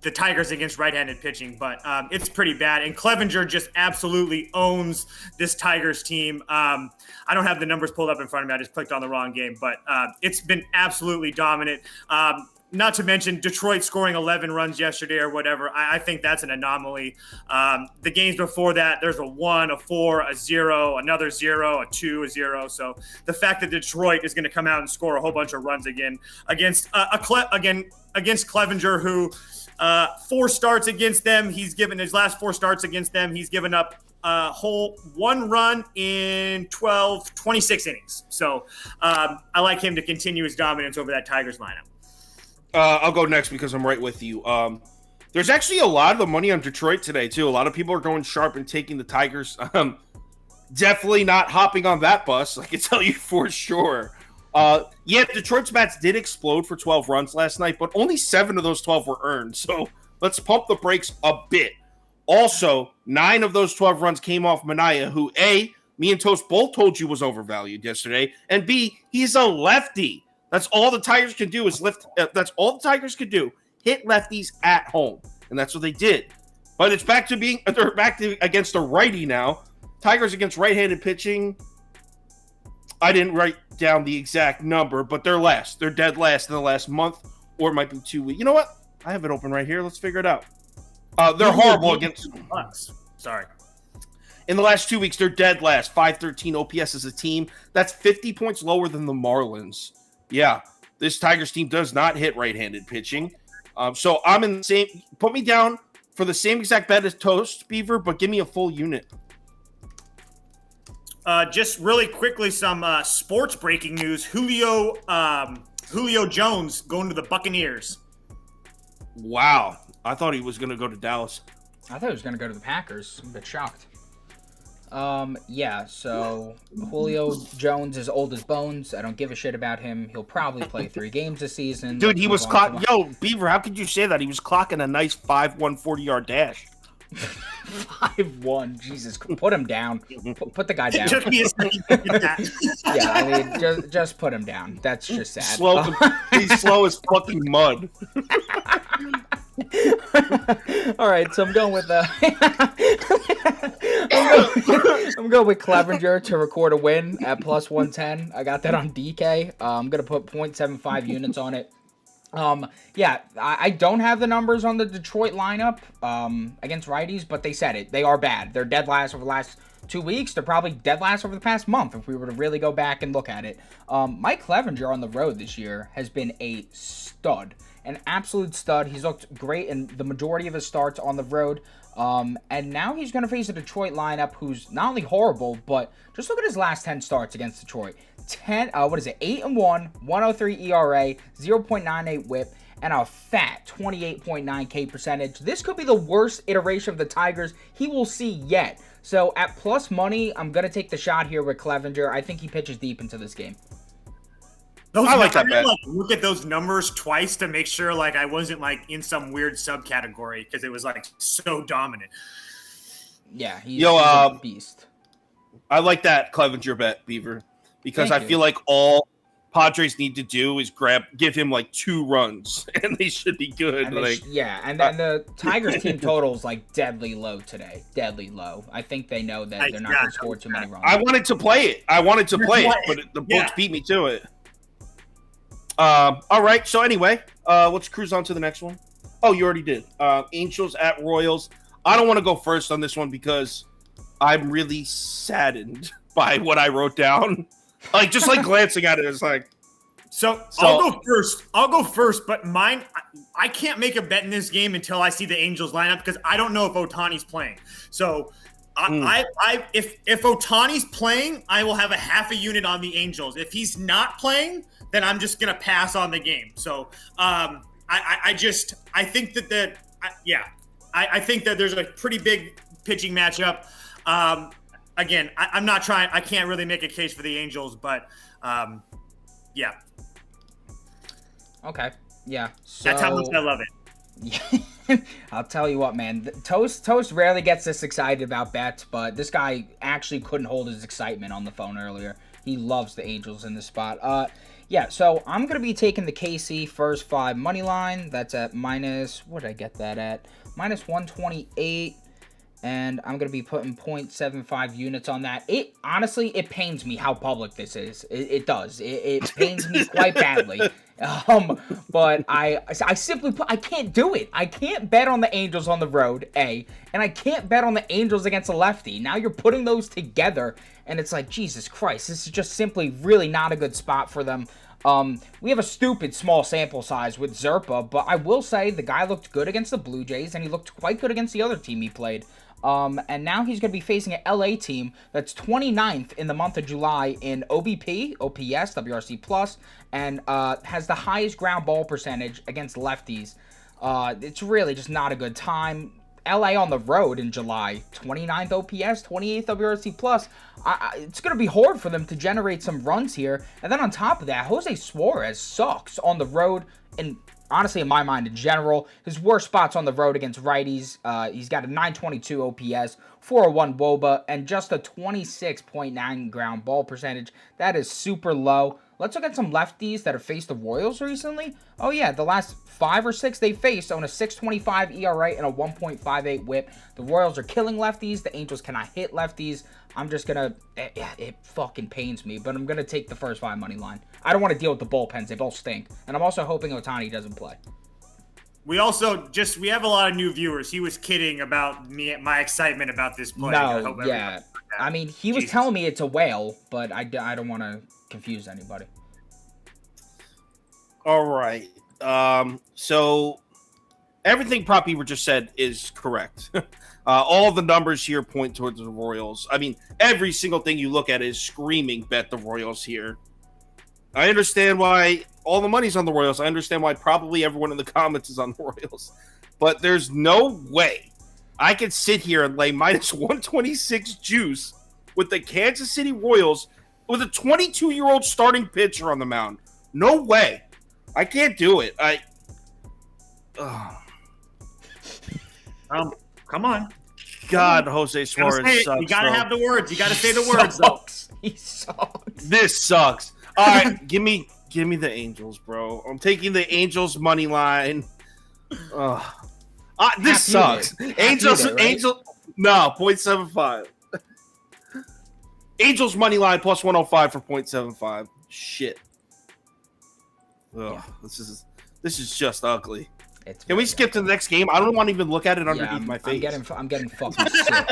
the Tigers against right-handed pitching, but it's pretty bad. And Clevenger just absolutely owns this Tigers team. I don't have the numbers pulled up in front of me. I just clicked on the wrong game, but it's been absolutely dominant. Not to mention Detroit scoring 11 runs yesterday or whatever. I think that's an anomaly. The games before that, there's a 1, a 4, a 0, another 0, a 2, a 0. So the fact that Detroit is going to come out and score a whole bunch of runs again against Clevenger, who 4 starts against them, he's given his last 4 starts against them, he's given up a whole 1 run in 26 innings. So I like him to continue his dominance over that Tigers lineup. I'll go next because I'm right with you. There's actually a lot of the money on Detroit today, too. A lot of people are going sharp and taking the Tigers. Definitely not hopping on that bus, I can tell you for sure. Detroit's bats did explode for 12 runs last night, but only 7 of those 12 were earned. So let's pump the brakes a bit. Also, 9 of those 12 runs came off Manaea, who, A, me and Toast both told you was overvalued yesterday, and B, he's a lefty. That's all the Tigers can do is lift. That's all the Tigers could do. Hit lefties at home. And that's what they did. But it's back to they're back to against a righty now. Tigers against right-handed pitching. I didn't write down the exact number, but they're last. They're dead last in the last month, or it might be 2 weeks. You know what? I have it open right here. Let's figure it out. They're horrible against. Sorry. In the last 2 weeks, they're dead last. 513 OPS as a team. That's 50 points lower than the Marlins. Yeah, this Tigers team does not hit right-handed pitching. So I'm in the same. Put me down for the same exact bet as Toast Beaver, but give me a full unit. Just really quickly, some sports breaking news. Julio Jones going to the Buccaneers. Wow. I thought he was going to go to Dallas. I thought he was going to go to the Packers. I'm a bit shocked. Yeah, so Julio Jones is old as bones. I don't give a shit about him. He'll probably play 3 games this season. Dude, he was clocking. Yo, Beaver, how could you say that? He was clocking a nice 5'1", 40-yard dash. 5'1", Jesus, put him down. Put the guy down. It took me a second to get that. Yeah, I mean, just put him down. That's just sad. He's slow as fucking mud. All right, so I'm going with I'm going with Clevenger to record a win at plus 110. I got that on DK. I'm gonna put 0.75 units on it. Yeah, I don't have the numbers on the Detroit lineup against righties, but they said it. They are bad. They're dead last over the last 2 weeks. They're probably dead last over the past month if we were to really go back and look at it. Mike Clevenger on the road this year has been a stud. An absolute stud. He's looked great in the majority of his starts on the road. And now he's going to face a Detroit lineup who's not only horrible, but just look at his last 10 starts against Detroit. 8-1, 103 ERA, 0.98 whip, and a fat 28.9 K percentage. This could be the worst iteration of the Tigers he will see yet. So at plus money, I'm going to take the shot here with Clevenger. I think he pitches deep into this game. I like that bet. Look at those numbers twice to make sure I wasn't in some weird subcategory because it was so dominant. Yeah, he's a beast. I like that Clevenger bet, Beaver, because I feel like all Padres need to do is give him 2 runs, and they should be good. And and then the Tigers team total is deadly low today. Deadly low. I think they know that they're not going to score too many runs. I wanted to play it, but the books beat me to it. All right. So anyway, let's cruise on to the next one. Oh, you already did. Angels at Royals. I don't want to go first on this one because I'm really saddened by what I wrote down. Just glancing at it, it's So I'll go first, but mine, I can't make a bet in this game until I see the Angels lineup because I don't know if Ohtani's playing. So if Ohtani's playing, I will have a half a unit on the Angels. If he's not playing, then I'm just gonna pass on the game. So I think that I think that there's a pretty big pitching matchup. Again, I'm not trying. I can't really make a case for the Angels, but yeah. Okay. Yeah. So, that's how much I love it. I'll tell you what, man. Toast rarely gets this excited about bets, but this guy actually couldn't hold his excitement on the phone earlier. He loves the Angels in this spot. Yeah, so I'm going to be taking the KC first 5 money line. That's at minus, what did I get that at? Minus 128. And I'm going to be putting 0.75 units on that. Honestly, it pains me how public this is. It does. It pains me quite badly. But I simply I can't do it. I can't bet on the Angels on the road, A. And I can't bet on the Angels against a lefty. Now you're putting those together, and it's Jesus Christ. This is just simply really not a good spot for them. We have a stupid small sample size with Zerpa, but I will say the guy looked good against the Blue Jays, and he looked quite good against the other team he played. And now he's going to be facing an LA team that's 29th in the month of July in OBP, OPS, WRC+, and has the highest ground ball percentage against lefties. It's really just not a good time. LA on the road in July, 29th OPS, 28th WRC+. It's going to be hard for them to generate some runs here. And then on top of that, Jose Suarez sucks on the road, and honestly, in my mind, in general, his worst spots on the road against righties. He's got a 922 OPS, 401 WOBA, and just a 26.9 ground ball percentage. That is super low. Let's look at some lefties that have faced the Royals recently. Oh yeah, the last 5 or 6 they faced on a 6.25 ERA and a 1.58 WHIP. The Royals are killing lefties. The Angels cannot hit lefties. I'm just gonna. It fucking pains me, but I'm gonna take the first 5 money line. I don't want to deal with the bullpens. They both stink, and I'm also hoping Ohtani doesn't play. We have a lot of new viewers. He was kidding about my excitement about this play. No, yeah. I mean, he was telling me it's a whale, but I don't want to confuse anybody. All right. So everything Prop Beaver just said is correct. All the numbers here point towards the Royals. I mean, every single thing you look at is screaming bet the Royals here. I understand why all the money's on the Royals. I understand why probably everyone in the comments is on the Royals. But there's no way I could sit here and lay minus 126 juice with the Kansas City Royals with a 22-year-old starting pitcher on the mound. No way. I can't do it. Come on. God, Jose Suarez sucks. You gotta have the words. You gotta say the words, though. He sucks. This sucks. All right, give me the Angels, bro. I'm taking the Angels money line. This sucks. Angels, right? Angel. No, 0.75. Angels money line plus 105 for 0.75. Shit. Ugh, Yeah. This is just ugly. Can we skip to the next game? I don't want to even look at it underneath my face. I'm getting fucking sick.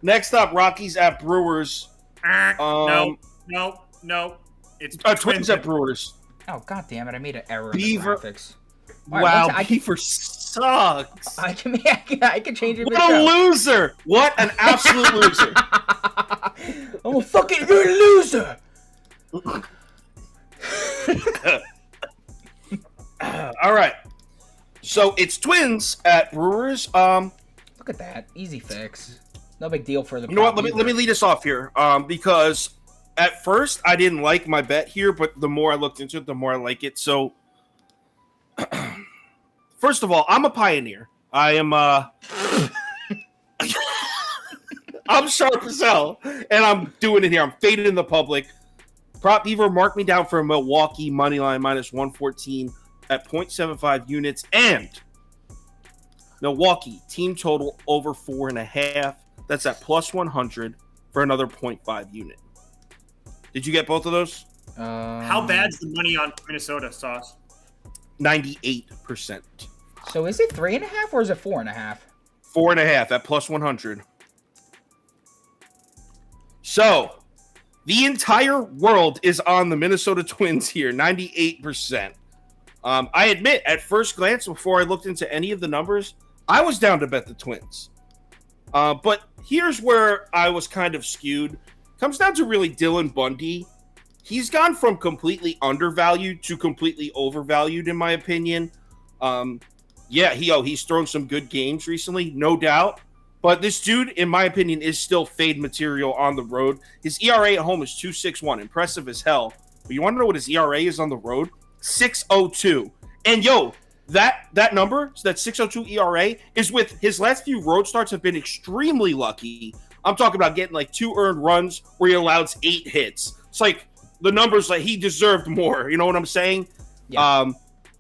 Next up, Rockies at Brewers. No. It's Twins at Brewers. Oh, god damn it! I made an error Beaver. in the graphics. Wow, Beaver sucks. I can change it. What a loser! What an absolute loser! I'm a fucking you're a loser. All right. So it's Twins at Brewers. Look at that, easy fix. No big deal for the. You know what? Let me lead us off here. Because at first I didn't like my bet here, but the more I looked into it, the more I like it. So, first of all, I'm a pioneer. I am. I'm sharp as hell, and I'm doing it here. I'm faded in the public. Prop Beaver marked me down for a Milwaukee money line minus 114 at 0.75 units, and Milwaukee team total over 4.5. That's at plus 100 for another 0.5 unit. Did you get both of those? How bad's the money on Minnesota, Sauce? 98%. So is it 3.5 or is it 4.5? 4.5 at plus 100. So the entire world is on the Minnesota Twins here, 98%. I admit, at first glance, before I looked into any of the numbers, I was down to bet the Twins. But here's where I was kind of skewed. Comes down to really Dylan Bundy. He's gone from completely undervalued to completely overvalued, in my opinion. He's thrown some good games recently, no doubt. But this dude, in my opinion, is still fade material on the road. His ERA at home is 2.61, impressive as hell. But you want to know what his ERA is on the road? 6.02. And that number, that 6.02 ERA, is with his last few road starts have been extremely lucky. I'm talking about getting like 2 earned runs where he allows 8 hits. It's like the numbers like he deserved more. You know what I'm saying? Yeah.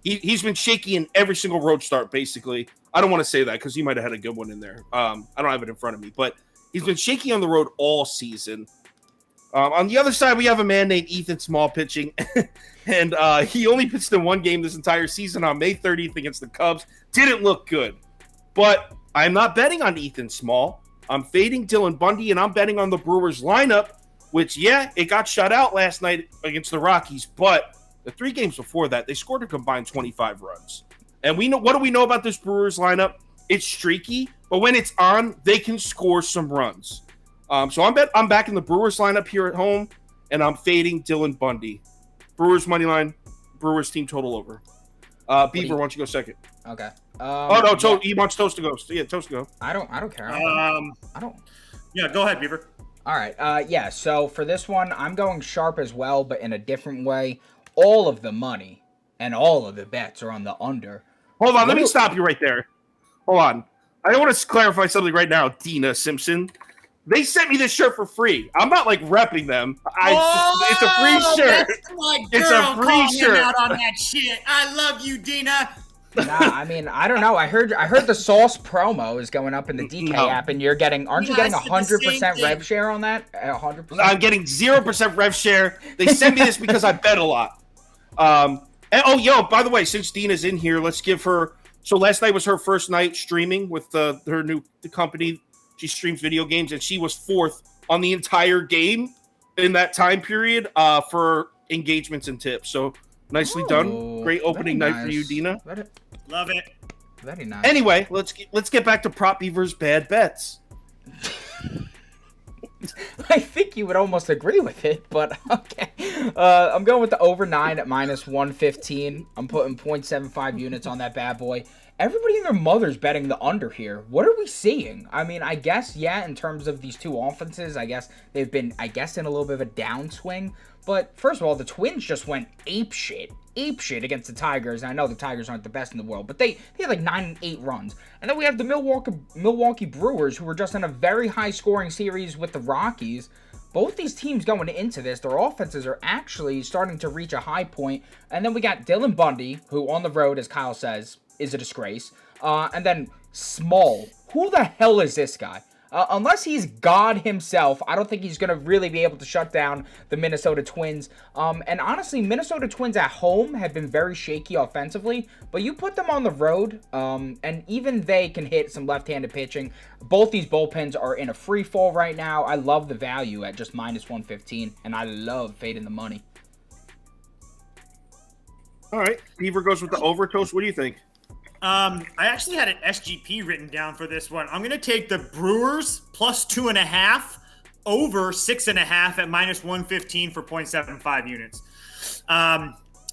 He's been shaky in every single road start, basically. I don't want to say that because he might have had a good one in there. I don't have it in front of me, but he's been shaky on the road all season. On the other side, we have a man named Ethan Small pitching, and he only pitched in one game this entire season on May 30th against the Cubs. Didn't look good, but I'm not betting on Ethan Small. I'm fading Dylan Bundy, and I'm betting on the Brewers lineup, which, it got shut out last night against the Rockies, but the 3 games before that, they scored a combined 25 runs. And we know what do we know about this Brewers lineup? It's streaky, but when it's on, they can score some runs. So I'm back in the Brewers lineup here at home, and I'm fading Dylan Bundy. Brewers money line, Brewers team total over. Beaver, why don't you go second? Okay. He wants Toast to go. Yeah, Toast to go. I don't care. I don't. Yeah, go ahead, Beaver. All right. So for this one, I'm going sharp as well, but in a different way. All of the money and all of the bets are on the under. Hold on, let me stop you right there. Hold on. I want to clarify something right now, Dina Simpson. They sent me this shirt for free. I'm not like repping them. It's a free shirt. It's a free shirt. Out on that shit. I love you, Dina. Nah, I mean, I don't know. I heard the Sauce promo is going up in the DK app, and aren't you getting 100% rev share on that? 100%. I'm getting 0% rev share. They sent me this because I bet a lot. And, oh, yo, by the way, since Dina's in here, let's give her. So last night was her first night streaming with her new company. She streams video games, and she was 4th on the entire game in that time period for engagements and tips. So nicely done. Great opening night for you, Dina. Love it. Very nice. Anyway, let's get back to Prop Beaver's bad bets. I think you would almost agree with it, but okay. I'm going with the over 9 at -115. I'm putting 0.75 units on that bad boy. Everybody and their mother's betting the under here. What are we seeing? I mean, I guess, yeah, in terms of these two offenses, I guess they've been, in a little bit of a downswing. But first of all, the Twins just went apeshit against the Tigers. And I know the Tigers aren't the best in the world, but they had like 9 and 8 runs. And then we have the Milwaukee Brewers, who were just in a very high-scoring series with the Rockies. Both these teams going into this, their offenses are actually starting to reach a high point. And then we got Dylan Bundy, who on the road, as Kyle says, is a disgrace. And then Small. Who the hell is this guy? Unless he's God himself, I don't think he's going to really be able to shut down the Minnesota Twins. And honestly, Minnesota Twins at home have been very shaky offensively, but you put them on the road, and even they can hit some left-handed pitching. Both these bullpens are in a free fall right now. I love the value at just -115, and I love fading the money. All right. Beaver goes with the over. Toast, what do you think? I actually had an SGP written down for this one. I'm going to take the Brewers plus 2.5 over 6.5 at -115 for 0.75 units.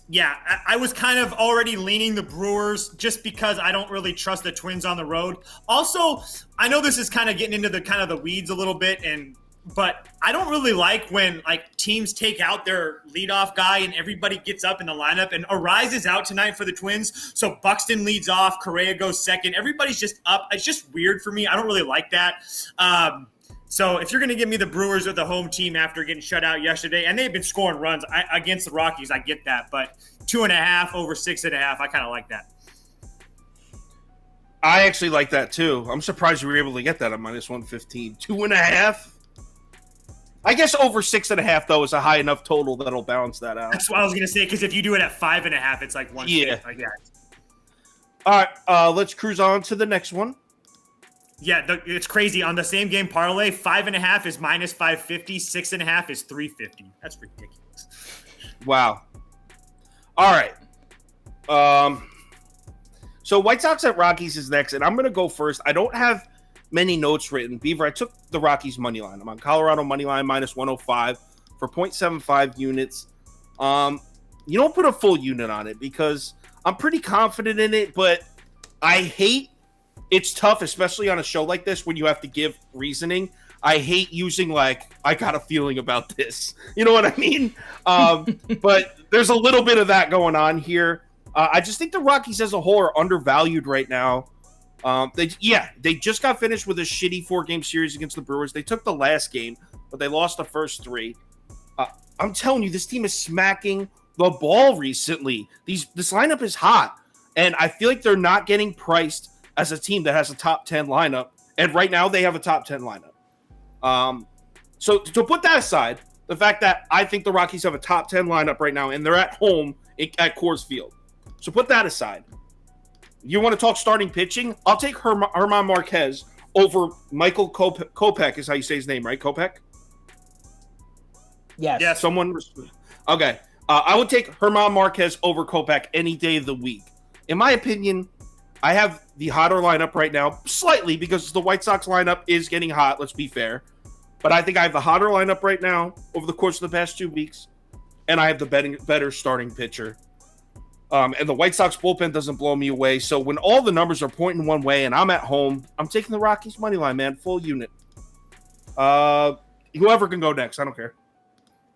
Yeah, I was kind of already leaning the Brewers just because I don't really trust the Twins on the road. Also, I know this is kind of getting into the weeds a little bit, but I don't really like when teams take out their leadoff guy and everybody gets up in the lineup. And Arise is out tonight for the Twins, so Buxton leads off, Correa goes second. Everybody's just up. It's just weird for me. I don't really like that. So if you're going to give me the Brewers or the home team after getting shut out yesterday, and they've been scoring runs against the Rockies, I get that. But 2.5 over 6.5, I kind of like that. I actually like that too. I'm surprised you were able to get that at -115. 2.5. I guess over 6.5 though is a high enough total that'll balance that out. That's what I was gonna say, because if you do it at 5.5, it's like 1. Yeah. Like that. All right, let's cruise on to the next one. Yeah, it's crazy. On the same game parlay, 5.5 is -550, 6.5 is 350. That's ridiculous. Wow. All right. So White Sox at Rockies is next, and I'm gonna go first. I don't have many notes written. Beaver, I took the Rockies money line. I'm on Colorado money line -105 for 0.75 units. You don't put a full unit on it because I'm pretty confident in it, but I hate it's tough, especially on a show like this when you have to give reasoning. I hate using I got a feeling about this. You know what I mean? But there's a little bit of that going on here. I just think the Rockies as a whole are undervalued right now. They just got finished with a shitty 4-game series against the Brewers. They took the last game, but they lost the first 3. I'm telling you, this team is smacking the ball recently. This lineup is hot, and I feel like they're not getting priced as a team that has a top 10 lineup. And right now, they have a top 10 lineup. So to put that aside, the fact that I think the Rockies have a top 10 lineup right now, and they're at home at Coors Field. So put that aside. You want to talk starting pitching? I'll take German Marquez over Michael Kopech is how you say his name, right? Kopech? Yes. Yeah. Someone? Okay. I would take German Marquez over Kopech any day of the week. In my opinion, I have the hotter lineup right now, slightly because the White Sox lineup is getting hot, let's be fair. But I think I have the hotter lineup right now over the course of the past 2 weeks, and I have the better starting pitcher. And the White Sox bullpen doesn't blow me away. So when all the numbers are pointing one way and I'm at home, I'm taking the Rockies money line, man, full unit. Whoever can go next, I don't care.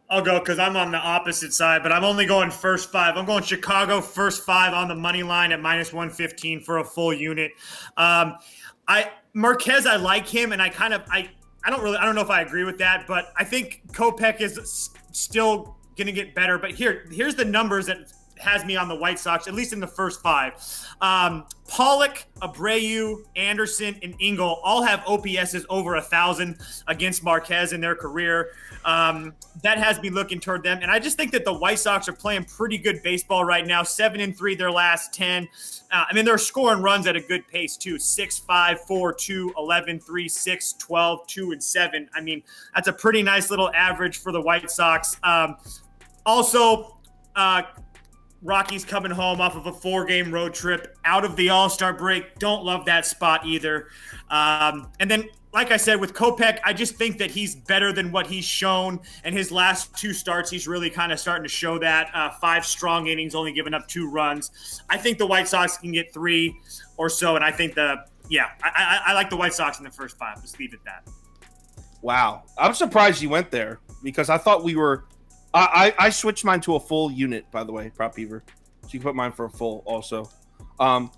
I'll go because I'm on the opposite side, but I'm only going first 5. I'm going Chicago first 5 on the money line at -115 for a full unit. Marquez, I like him, and I don't know if I agree with that, but I think Kopech is still going to get better. But here's the numbers that has me on the White Sox, at least in the first 5. Pollock, Abreu, Anderson, and Engel all have OPSs over 1,000 against Marquez in their career. That has me looking toward them. And I just think that the White Sox are playing pretty good baseball right now. 7-3 their last 10. They're scoring runs at a good pace too. 6-5, 4-2, 11-3, 6, 12, 2, and 7. I mean, that's a pretty nice little average for the White Sox. Rockies coming home off of a 4-game road trip out of the All-Star break. Don't love that spot either. And then, like I said, with Kopech, I just think that he's better than what he's shown. And his last 2 starts, he's really kind of starting to show that. 5 strong innings, only giving up 2 runs. I think the White Sox can get 3 or so. And I think I like the White Sox in the first 5. Just leave it at that. Wow. I'm surprised you went there because I thought we were I switched mine to a full unit, by the way, Prop Beaver. So you can put mine for a full also. But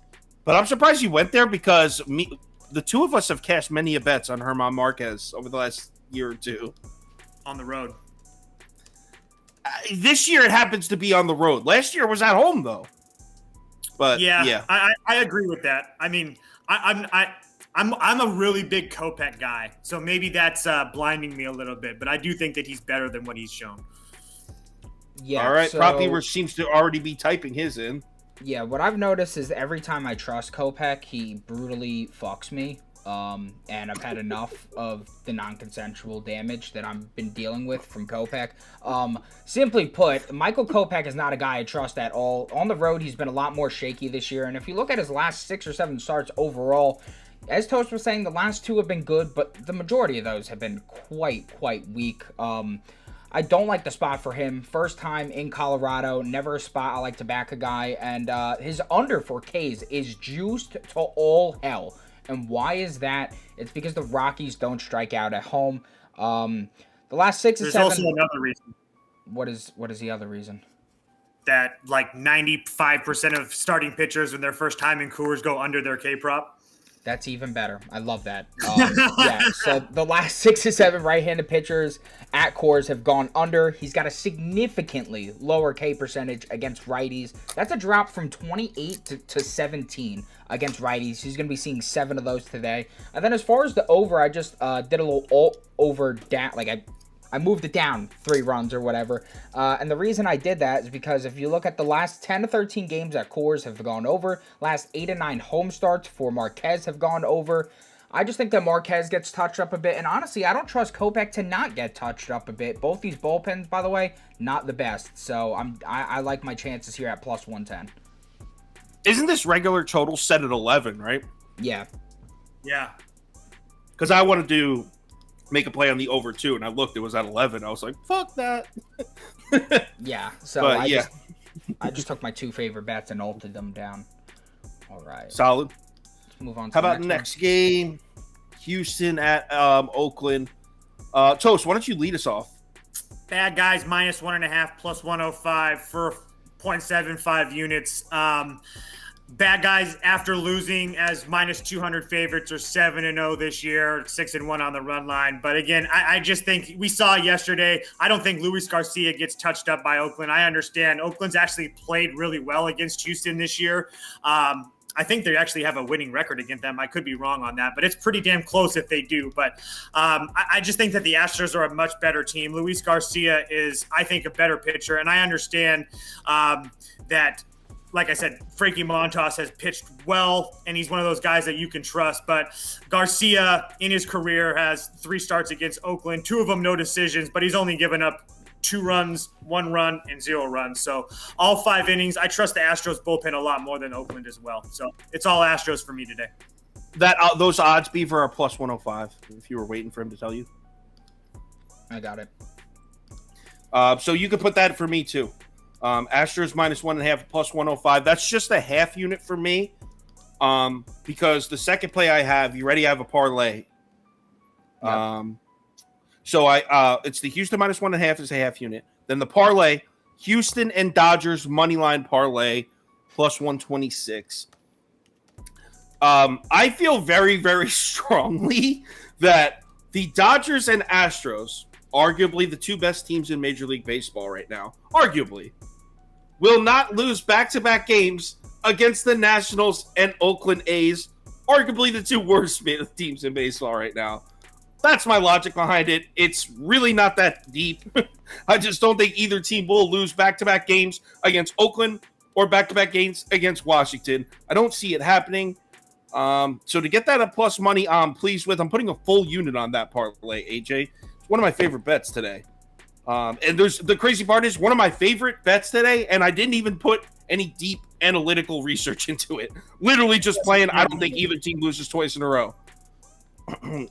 I'm surprised you went there because the two of us have cashed many bets on German Marquez over the last year or 2. On the road. This year it happens to be on the road. Last year it was at home though. But yeah. I agree with that. I mean, I'm a really big Kopech guy, so maybe that's blinding me a little bit. But I do think that he's better than what he's shown. Yeah. All right. So, Prop Beaver seems to already be typing his in. Yeah. What I've noticed is every time I trust Kopech, he brutally fucks me. And I've had enough of the non-consensual damage that I've been dealing with from Kopech. Simply put, Michael Kopech is not a guy I trust at all. On the road, he's been a lot more shaky this year. And if you look at his last 6 or 7 starts overall, as Toast was saying, the last 2 have been good, but the majority of those have been quite weak. I don't like the spot for him. First time in Colorado, never a spot I like to back a guy. And his under for Ks is juiced to all hell. And why is that? It's because the Rockies don't strike out at home. The last 6 or 7... There's also another reason. What is the other reason? That like 95% of starting pitchers when their first time in Coors go under their K-prop. That's even better. I love that. So the last 6 or 7 right-handed pitchers at Coors have gone under. He's got a significantly lower K percentage against righties. That's a drop from 28 to 17 against righties. He's going to be seeing 7 of those today. And then as far as the over, I just did a little over down. Like I moved it down 3 runs or whatever. And the reason I did that is because if you look at the last 10 to 13 games at Coors have gone over. Last 8 to 9 home starts for Marquez have gone over. I just think that Marquez gets touched up a bit. And honestly, I don't trust Kopech to not get touched up a bit. Both these bullpens, by the way, not the best. So I like my chances here at plus 110. Isn't this regular total set at 11, right? Yeah. Yeah. Because I want to make a play on the over too, and I looked, it was at 11. I was like, fuck that. Yeah. So I just took my 2 favorite bets and altered them down. All right. Solid. Let's move on to How about next game? Houston at Oakland. Toast, why don't you lead us off? Bad guys minus 1.5 plus 105 for 0.75 units. Bad guys after losing as minus 200 favorites are 7-0 this year, 6-1 on the run line. But again, I just think we saw yesterday. I don't think Luis Garcia gets touched up by Oakland. I understand Oakland's actually played really well against Houston this year. I think they actually have a winning record against them. I could be wrong on that, but it's pretty damn close if they do. But I just think that the Astros are a much better team. Luis Garcia is, I think, a better pitcher. And I understand that, like I said, Frankie Montas has pitched well, and he's one of those guys that you can trust. But Garcia, in his career, has 3 starts against Oakland, 2 of them no decisions, but he's only given up 2 runs, 1 run, and 0 runs. So all 5 innings, I trust the Astros bullpen a lot more than Oakland as well. So it's all Astros for me today. Those odds, Beaver, are plus 105, if you were waiting for him to tell you. I got it. So you could put that for me, too. Astros minus 1.5 plus 105. That's just a half unit for me. Because the second play I have, you already have a parlay. Yep. So it's the Houston minus 1.5 is a half unit. Then the parlay, Houston and Dodgers money line parlay plus 126. I feel very, very strongly that the Dodgers and Astros, arguably the 2 best teams in Major League Baseball right now, arguably, will not lose back-to-back games against the Nationals and Oakland A's, arguably the two worst teams in baseball right now. That's my logic behind it. It's really not that deep. I just don't think either team will lose back-to-back games against Oakland or back-to-back games against Washington. I don't see it happening. So to get that at plus money, I'm pleased with. I'm putting a full unit on that parlay, AJ. It's one of my favorite bets today. And the crazy part is one of my favorite bets today, and I didn't even put any deep analytical research into it. Literally just playing. I don't think either team loses twice in a row.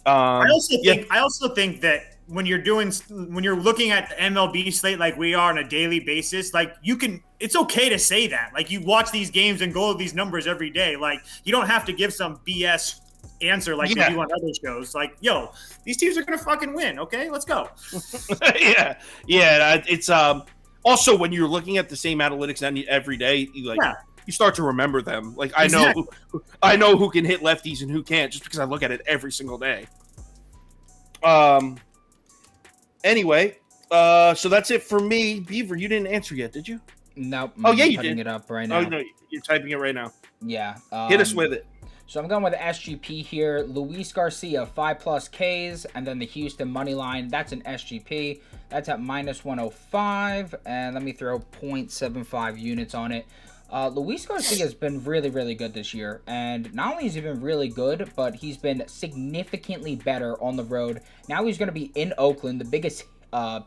I also think that when you're looking at the MLB slate like we are on a daily basis, like it's okay to say that. Like you watch these games and go over these numbers every day. Like you don't have to give some BS answer like they do on other shows. Like, yo, these teams are gonna fucking win. Okay, let's go. yeah. It's also when you're looking at the same analytics every day, you start to remember them. Like I know who can hit lefties and who can't just because I look at it every single day. Anyway, so that's it for me. Beaver, you didn't answer yet, did you? Nope. Oh yeah, you putting did. it up right now. Oh no, you're typing it right now. Yeah. Hit us with it. So I'm going with the SGP here. Luis Garcia, 5+ Ks, and then the Houston money line. That's an SGP. That's at minus 105, and let me throw 0.75 units on it. Luis Garcia has been really, really good this year, and not only has he been really good, but he's been significantly better on the road. Now he's going to be in Oakland, the biggest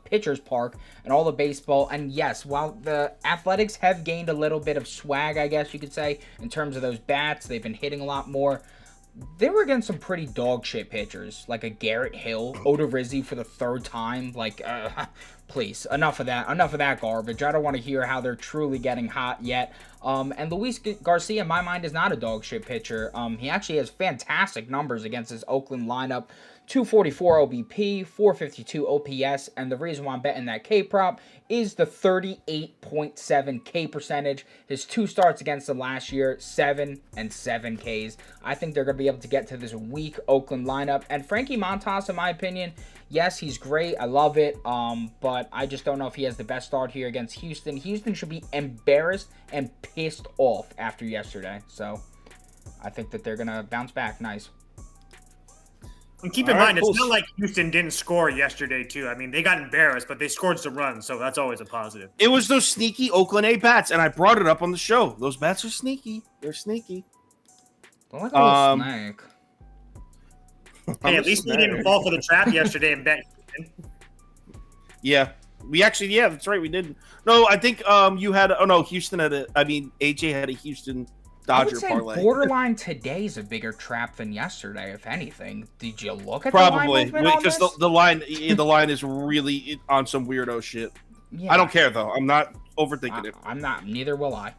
pitcher's park and all the baseball. And yes, while the Athletics have gained a little bit of swag, I guess you could say, in terms of those bats, they've been hitting a lot more. They were against some pretty dog shit pitchers, like a Garrett Hill, Odorizzi for the third time. Like, please, enough of that garbage. I don't want to hear how they're truly getting hot yet. And Luis Garcia, in my mind, is not a dog shit pitcher. He actually has fantastic numbers against his Oakland lineup. 244 OBP, 452 OPS, and the reason why I'm betting that K-prop is the 38.7 K percentage. His 2 starts against them last year, 7 and 7 Ks. I think they're going to be able to get to this weak Oakland lineup. And Frankie Montas, in my opinion, yes, he's great. I love it. But I just don't know if he has the best start here against Houston. Houston should be embarrassed and pissed off after yesterday. So I think that they're going to bounce back nice. And keep in mind, it's not like Houston didn't score yesterday, too. I mean, they got embarrassed, but they scored some runs, so that's always a positive. It was those sneaky Oakland A bats, and I brought it up on the show. Those bats are sneaky. They're sneaky. Don't like a little snake. Hey, at least we didn't fall for the trap yesterday and bet Houston. Yeah. That's right. We didn't. No, I think you had. Oh, no, Houston had AJ had a Houston Dodger parlay. Borderline today's a bigger trap than yesterday, if anything. Did you look at probably the line because the line is really on some weirdo shit. Yeah. I don't care though. I'm not overthinking it. I'm not. Neither will I.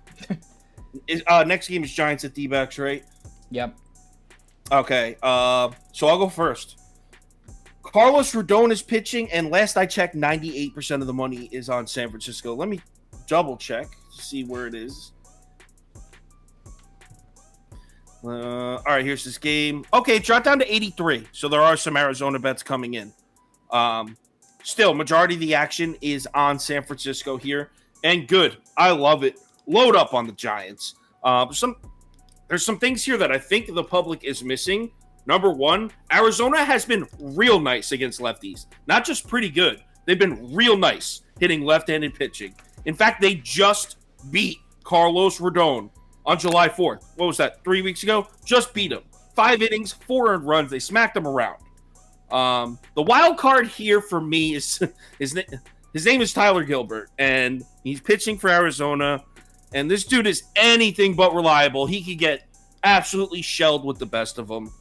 Next game is Giants at D-backs, right? Yep. Okay. So I'll go first. Carlos Rodon is pitching, and last I checked, 98% of the money is on San Francisco. Let me double check to see where it is. All right, here's this game. Okay, it dropped down to 83. So there are some Arizona bets coming in. Still, majority of the action is on San Francisco here. And good. I love it. Load up on the Giants. There's some things here that I think the public is missing. Number one, Arizona has been real nice against lefties. Not just pretty good. They've been real nice hitting left-handed pitching. In fact, they just beat Carlos Rodon on July 4th. What was that, 3 weeks ago? Just beat him. 5 innings, 4 earned runs. They smacked him around. The wild card here for me is his name is Tyler Gilbert, and he's pitching for Arizona. And this dude is anything but reliable. He could get absolutely shelled with the best of them.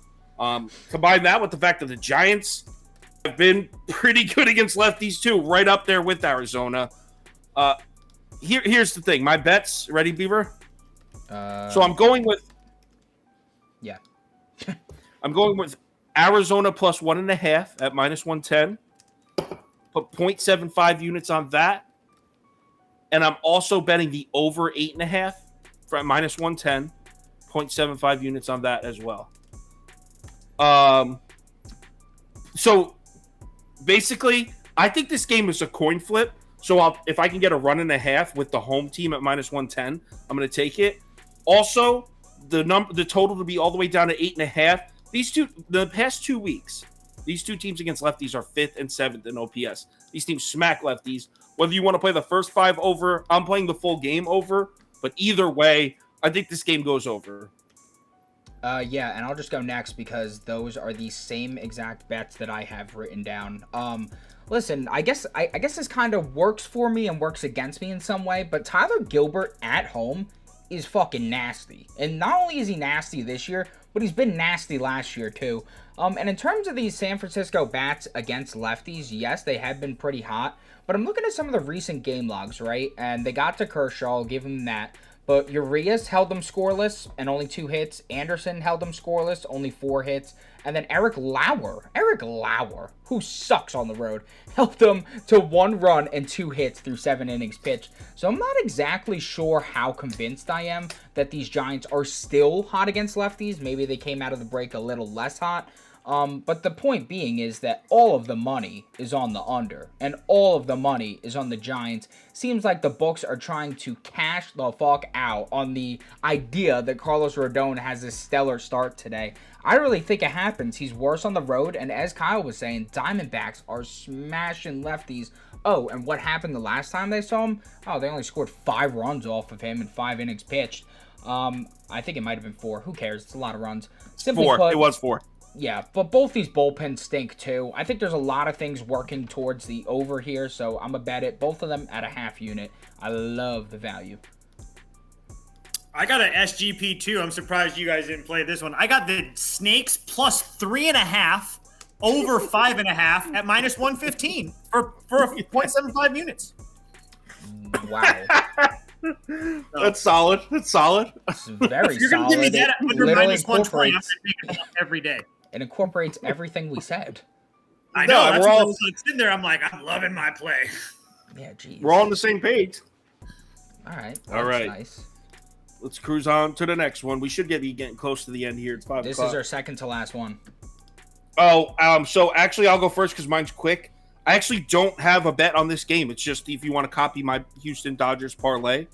Combine that with the fact that the Giants have been pretty good against lefties too, right up there with Arizona. Here's the thing. My bets, ready, Beaver? So I'm going with I'm going with Arizona plus 1.5 at minus 110. Put 0.75 units on that. And I'm also betting the over 8.5 for at minus 110. 0.75 units on that as well. So basically, I think this game is a coin flip. So if I can get a run and a half with the home team at minus 110, I'm going to take it. Also, the total to be all the way down to 8.5. The past 2 weeks, these two teams against lefties are 5th and 7th in OPS. These teams smack lefties. Whether you want to play the first 5 over, I'm playing the full game over. But either way, I think this game goes over. Yeah, and I'll just go next because those are the same exact bets that I have written down. Listen, I guess this kind of works for me and works against me in some way, but Tyler Gilbert at home is fucking nasty. And not only is he nasty this year, but he's been nasty last year too. And in terms of these San Francisco bats against lefties, yes, they have been pretty hot, but I'm looking at some of the recent game logs, right? And they got to Kershaw, I'll give him that. But Urias held them scoreless and only 2 hits. Anderson held them scoreless, only 4 hits. And then Eric Lauer, who sucks on the road, helped them to 1 run and 2 hits through 7 innings pitched. So I'm not exactly sure how convinced I am that these Giants are still hot against lefties. Maybe they came out of the break a little less hot. But the point being is that all of the money is on the under, and all of the money is on the Giants. Seems like the books are trying to cash the fuck out on the idea that Carlos Rodon has a stellar start today. I really think it happens. He's worse on the road, and as Kyle was saying, Diamondbacks are smashing lefties. Oh, and what happened the last time they saw him? Oh, they only scored 5 runs off of him in 5 innings pitched. I think it might have been 4. Who cares? It's a lot of runs. Simply 4. Put, it was 4. Yeah, but both these bullpens stink too. I think there's a lot of things working towards the over here, so I'm going to bet it. Both of them at a half unit. I love the value. I got an SGP too. I'm surprised you guys didn't play this one. I got the Snakes plus 3.5 over 5.5 at minus 115 for 0.75 units. Wow. That's solid. It's very if you're solid. Give me that under minus 120, I'm going to take it every day. It incorporates everything we said. I know. That's what I was sitting there. I'm like, I'm loving my play. Yeah, geez. We're all on the same page. All right. All right. Nice. Let's cruise on to the next one. We should be getting close to the end here. It's 5 This o'clock. is our second to last one. So actually, I'll go first because mine's quick. I actually don't have a bet on this game. It's just if you want to copy my Houston Dodgers parlay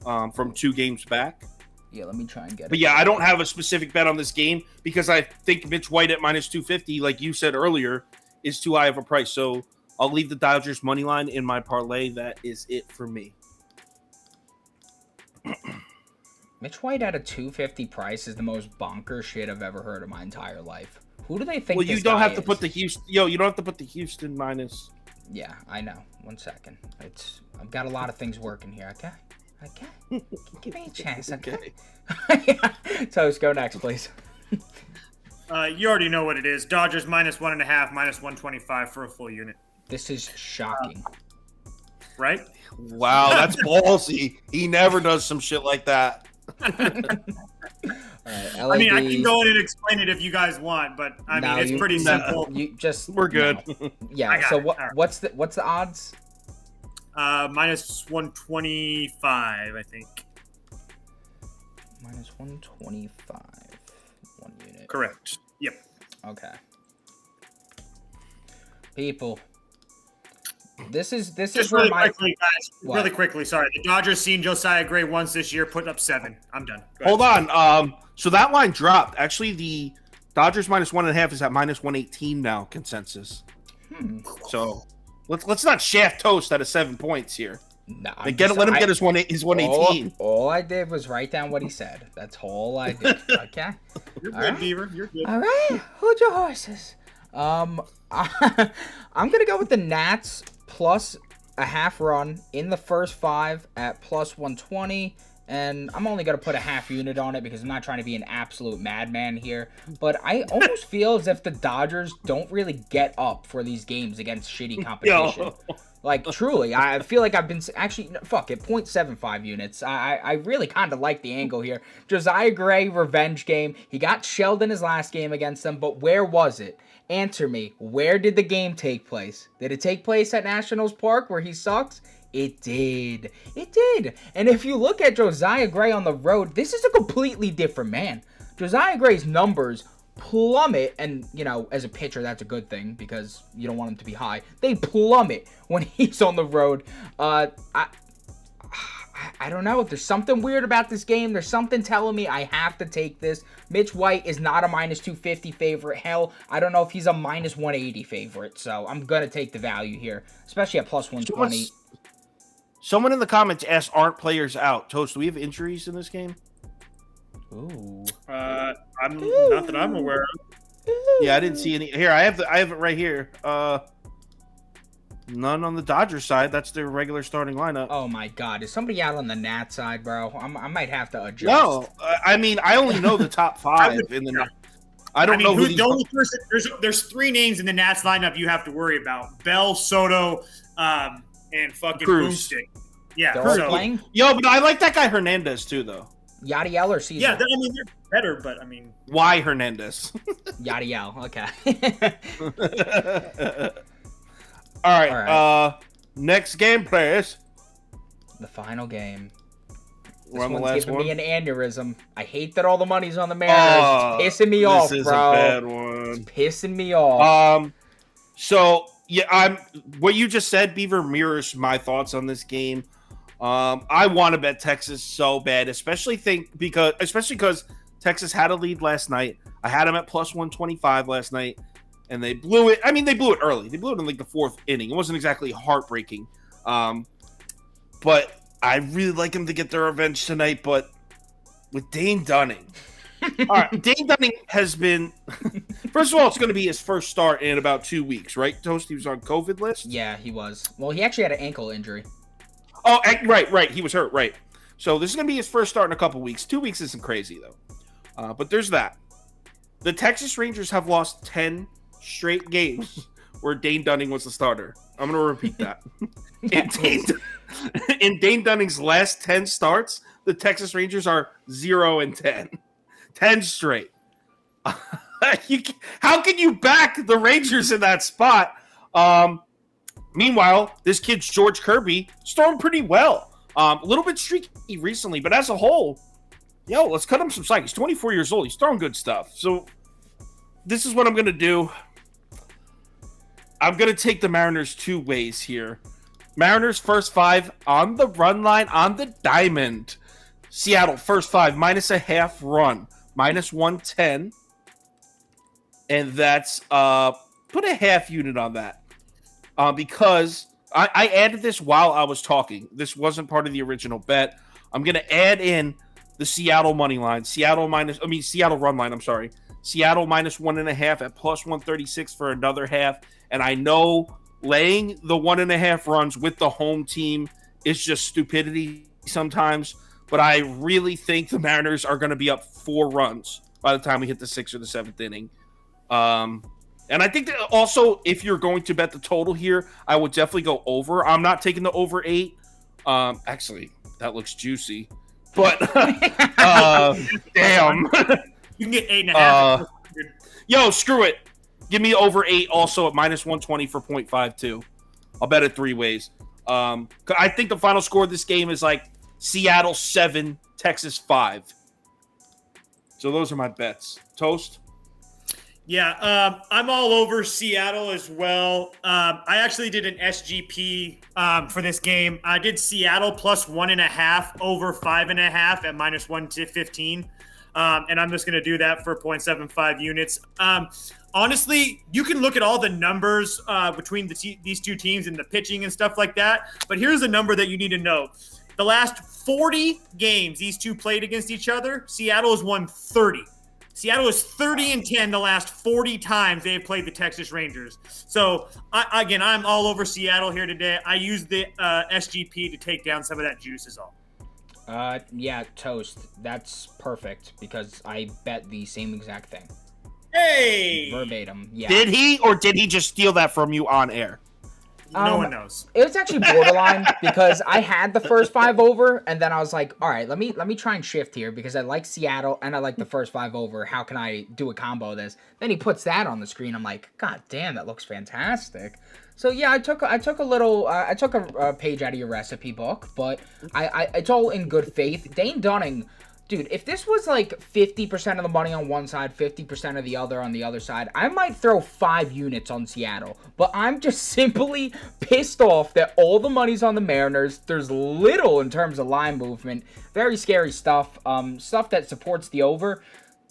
from 2 games back. Yeah, let me try and get it. But yeah, I don't have a specific bet on this game because I think Mitch White at minus 250, like you said earlier, is too high of a price. So I'll leave the Dodgers money line in my parlay. That is it for me. Mitch White at a 250 price is the most bonkers shit I've ever heard in my entire life. Who do they think? Well, you don't have to put the Houston. You don't have to put the Houston minus. Yeah, I know. 1 second. I've got a lot of things working here. Okay. Give me a chance. Okay. Toast, go next, please. You already know what it is. Dodgers minus 1.5, minus 125 for a full unit. This is shocking. Right? Wow, that's ballsy. He never does some shit like that. All right, I mean, I can go in and explain it if you guys want, but I mean, it's pretty simple. We're good. No. Yeah. So what's the odds? Minus 125, I think. Minus 125. 1 unit. Correct. Yep. Okay. People. This is really where quickly, guys. What? Really quickly, sorry. The Dodgers seen Josiah Gray once this year, putting up 7. I'm done. Hold on. So that line dropped. Actually, the Dodgers minus 1.5 is at minus 118 now. Consensus. So let's not shaft Toast out of 7 points here. No, let him get his 118. All I did was write down what he said. That's all I did. Okay. You're good, right. Beaver. You're good. All right. Hold your horses. I'm gonna go with the Nats plus a half run in the first 5 at plus 120. And I'm only going to put a half unit on it because I'm not trying to be an absolute madman here. But I almost feel as if the Dodgers don't really get up for these games against shitty competition. Like, truly, I feel like I've been... Actually, fuck it, 0.75 units. I really kind of like the angle here. Josiah Gray, revenge game. He got shelled in his last game against them, but where was it? Answer me. Where did the game take place? Did it take place at Nationals Park where he sucks? It did. It did. And if you look at Josiah Gray on the road, this is a completely different man. Josiah Gray's numbers plummet, and as a pitcher, that's a good thing because you don't want them to be high. They plummet when he's on the road. I don't know. There's something weird about this game. There's something telling me I have to take this. Mitch White is not a minus 250 favorite. Hell, I don't know if he's a minus 180 favorite. So I'm going to take the value here, especially at plus 120. Someone in the comments asked, aren't players out? Toast, do we have injuries in this game? Ooh. Not that I'm aware of. Yeah, I didn't see any. Here, I have it right here. None on the Dodgers side. That's their regular starting lineup. Oh my God, is somebody out on the Nat side, bro? I might have to adjust. No, I mean I only know the top 5 in the. I don't know who the only person. There's 3 names in the Nats lineup you have to worry about: Bell, Soto, and fucking Cruz. Boomstick. Yeah, They're all playing. Yo, but I like that guy Hernandez too, though. Yadiel or Caesar? Yeah, they're better, but I mean, why Hernandez? Yadiel. Okay. All right. Next game, players. The final game. We're on the one's last giving one. me an aneurysm. I hate that all the money's on the Mariners. It's pissing me off, bro. This is a bad one. It's pissing me off. So yeah, what you just said, Beaver, mirrors my thoughts on this game. I want to bet Texas so bad, especially because Texas had a lead last night. I had them at plus 125 last night, and they blew it. I mean, they blew it early. They blew it in like the 4th inning. It wasn't exactly heartbreaking, but I really like them to get their revenge tonight. But with Dane Dunning, all right, Dane Dunning has been. First of all, it's going to be his first start in about 2 weeks, right? Toast, he was on COVID list. Yeah, he was. Well, he actually had an ankle injury. Oh, right. He was hurt, right. So this is going to be his first start in a couple weeks. 2 weeks isn't crazy, though. But there's that. The Texas Rangers have lost 10 straight games where Dane Dunning was the starter. I'm going to repeat that. In Dane Dunning's last 10 starts, the Texas Rangers are 0-10. 10 straight. How can you back the Rangers in that spot? Meanwhile, this kid's George Kirby stormed pretty well. A little bit streaky recently, but as a whole, let's cut him some slack. He's 24 years old. He's throwing good stuff. So this is what I'm going to do. I'm going to take the Mariners 2 ways here. Mariners first 5 on the run line on the diamond. Seattle first 5 minus a half run, minus 110. And that's put a half unit on that. Because I added this while I was talking. This wasn't part of the original bet. I'm going to add in the Seattle money line. Seattle run line, I'm sorry. Seattle minus 1.5 at plus 136 for another half. And I know laying the 1.5 runs with the home team is just stupidity sometimes. But I really think the Mariners are going to be up 4 runs by the time we hit the 6th or the 7th inning. And I think that also, if you're going to bet the total here, I would definitely go over. I'm not taking the over 8. Actually, that looks juicy. But, damn. You can get 8.5. Yo, screw it. Give me over 8 also at minus 120 for 0.52. I'll bet it 3 ways. I think the final score of this game is like Seattle 7, Texas 5. So those are my bets. Toast? Yeah, I'm all over Seattle as well. I actually did an SGP for this game. I did Seattle plus 1.5 over 5.5 at minus 115. And I'm just going to do that for 0.75 units. Honestly, you can look at all the numbers between these two teams and the pitching and stuff like that. But here's a number that you need to know. The last 40 games these two played against each other, Seattle has won 30. Seattle is 30-10 the last 40 times they've played the Texas Rangers. So, I'm all over Seattle here today. I used the SGP to take down some of that juice is all. Yeah, Toast. That's perfect because I bet the same exact thing. Hey! Verbatim, yeah. Did he, or did he just steal that from you on air? No one knows. It was actually borderline because I had the first 5 over, and then I was like, all right, let me try and shift here because I like Seattle and I like the first 5 over. How can I do a combo of this? Then he puts that on the screen. I'm like, God damn, that looks fantastic. So yeah, I took a page out of your recipe book, but I it's all in good faith. Dane Dunning, Dude, if this was like 50% of the money on one side, 50% of the other on the other side, I might throw 5 units on Seattle. But I'm just simply pissed off that all the money's on the Mariners. There's little in terms of line movement. Very scary stuff. Stuff that supports the over.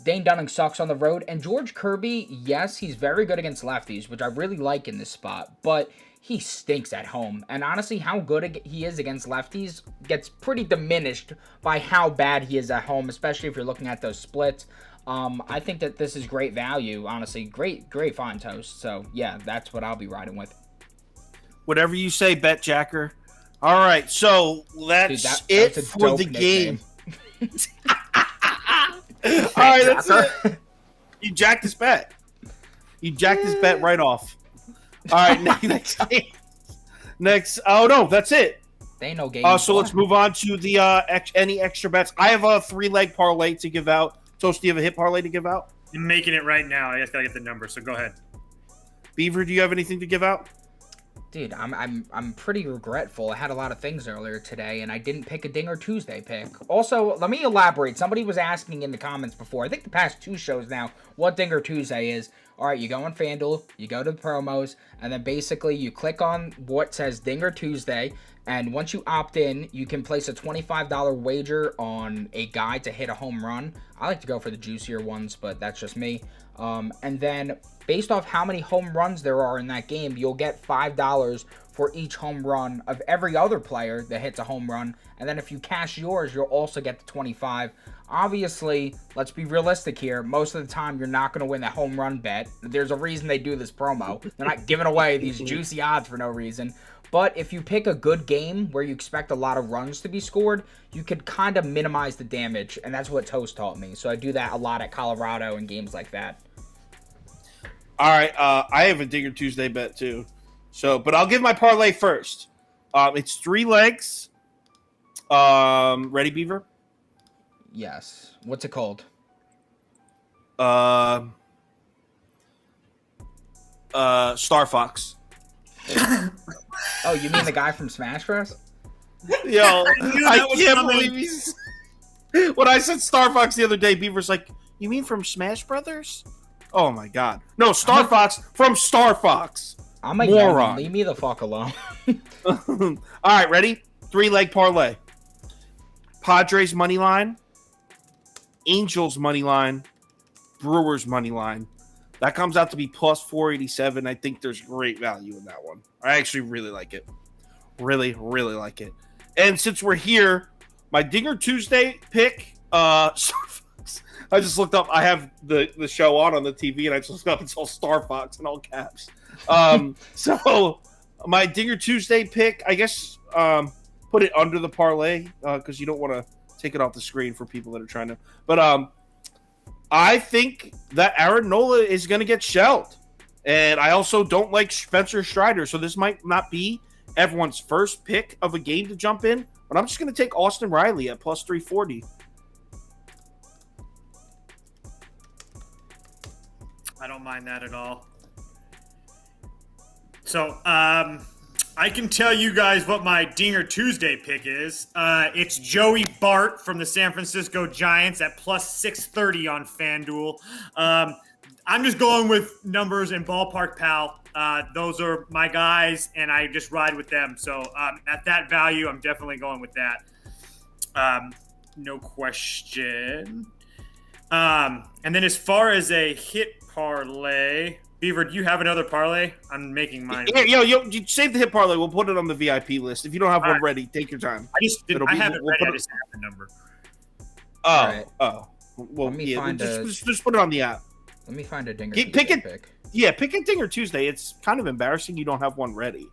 Dane Dunning sucks on the road. And George Kirby, yes, he's very good against lefties, which I really like in this spot. But he stinks at home. And honestly, how good he is against lefties gets pretty diminished by how bad he is at home, especially if you're looking at those splits. I think that this is great value, honestly. Great find, Toast. So, yeah, that's what I'll be riding with. Whatever you say, Bet Jacker. All right, so that's it for the game. All right, that's it. You jacked his bet. You jacked his bet right off. All right, next. Oh no, that's it. They ain't no game. So let's move on to the any extra bets. I have a 3-leg parlay to give out. Toast, do you have a hit parlay to give out? I'm making it right now. I just gotta get the number. So go ahead. Beaver, do you have anything to give out? Dude, I'm pretty regretful. I had a lot of things earlier today, and I didn't pick a Dinger Tuesday pick. Also, let me elaborate. Somebody was asking in the comments before, I think the past 2 shows now, what Dinger Tuesday is. All right, you go on FanDuel, you go to the promos, and then basically you click on what says Dinger Tuesday, and once you opt in, you can place a $25 wager on a guy to hit a home run. I like to go for the juicier ones, but that's just me. And then based off how many home runs there are in that game, you'll get $5 for each home run of every other player that hits a home run. And then if you cash yours, you'll also get the 25. Obviously, let's be realistic here. Most of the time, you're not going to win that home run bet. There's a reason they do this promo. They're not giving away these juicy odds for no reason. But if you pick a good game where you expect a lot of runs to be scored, you could kind of minimize the damage. And that's what Toast taught me. So I do that a lot at Colorado and games like that. All right, I have a Dinger Tuesday bet too. So, but I'll give my parlay first. It's 3 legs. Ready, Beaver? Yes. What's it called? Star Fox. Oh, you mean the guy from Smash Bros? Yo, I can't believe he's. When I said Star Fox the other day, Beaver's like, "You mean from Smash Brothers?" Oh my God! No, Star Fox from Star Fox. I'm a moron. Leave me the fuck alone. All right, ready? 3-leg parlay. Padres money line, Angels money line, Brewers money line. That comes out to be plus 487. I think there's great value in that one. I actually really like it. Really, really like it. And since we're here, my Dinger Tuesday pick, I just looked up. I have the show on the TV, and I just looked up. It's all Star Fox in all caps. So my Dinger Tuesday pick, I guess, put it under the parlay because you don't want to take it off the screen for people that are trying to. But I think that Aaron Nola is going to get shelled. And I also don't like Spencer Strider. So this might not be everyone's first pick of a game to jump in. But I'm just going to take Austin Riley at plus 340. I don't mind that at all. So, I can tell you guys what my Dinger Tuesday pick is. It's Joey Bart from the San Francisco Giants at plus 630 on FanDuel. I'm just going with numbers and ballpark, pal. Those are my guys, and I just ride with them. So at that value, I'm definitely going with that. No question. And then as far as a hit parlay, Beaver, do you have another parlay? I'm making mine. Yo, you save the hit parlay. We'll put it on the VIP list. If you don't have one ready, take your time. I just didn't. I have it ready. I just have the number. Oh. Well, just put it on the app. Let me find a Dinger Tuesday pick. Yeah, pick a Dinger Tuesday. It's kind of embarrassing you don't have one ready.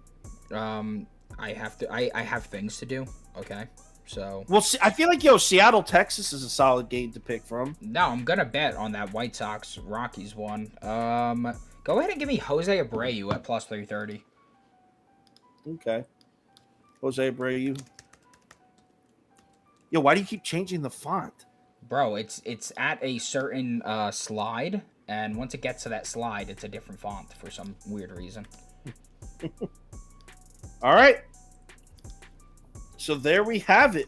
I have to. I have things to do. Okay. So. Well, I feel like Seattle, Texas is a solid game to pick from. No, I'm gonna bet on that White Sox Rockies one. Go ahead and give me Jose Abreu at plus 330. Okay. Jose Abreu. Yo, why do you keep changing the font? Bro, it's at a certain slide, and once it gets to that slide, it's a different font for some weird reason. All right. So there we have it.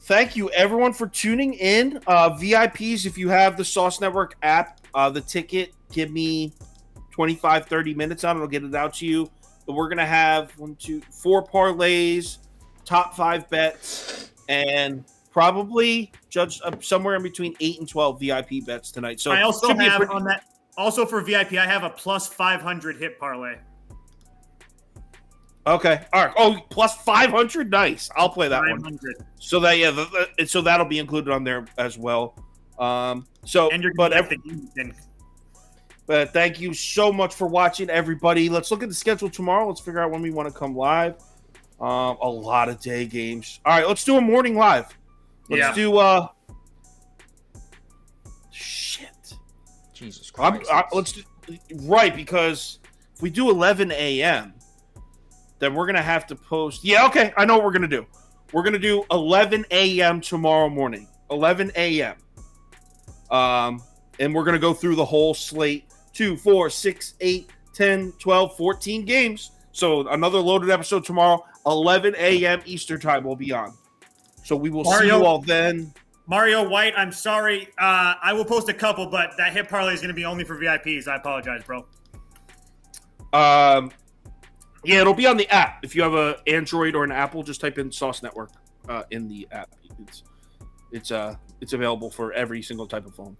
thank you everyone for tuning in. VIPs, if you have the Sauce Network app, the ticket, give me 25, 30 minutes on it. I'll get it out to you. But we're going to have 4 parlays, top 5 bets, and probably judge somewhere in between 8 and 12 VIP bets tonight. So I also have on that. Also for VIP, I have a plus 500 hit parlay. Okay. All right. Oh, plus 500. Nice. I'll play that 500. one. So that so that'll be included on there as well. So and you're but thank you so much for watching, everybody. Let's look at the schedule tomorrow. Let's figure out when we want to come live. A lot of day games. All right, let's do a morning live. Let's do shit. Jesus Christ. Right, because if we do 11 a.m., then we're going to have to post. Yeah, okay. I know what we're going to do. We're going to do 11 a.m. tomorrow morning. 11 a.m. And we're going to go through the whole slate. 2, 4, 6, 8, 10, 12, 14 games. So another loaded episode tomorrow. 11 a.m. Eastern time will be on. So we will see you all then. Mario White, I'm sorry. I will post a couple, but that hit parlay is going to be only for VIPs. I apologize, bro. Yeah, it'll be on the app. If you have an Android or an Apple, just type in Sauce Network in the app. It's available for every single type of phone.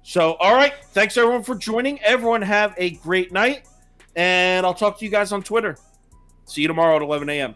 So, all right. Thanks, everyone, for joining. Everyone have a great night, and I'll talk to you guys on Twitter. See you tomorrow at 11 a.m.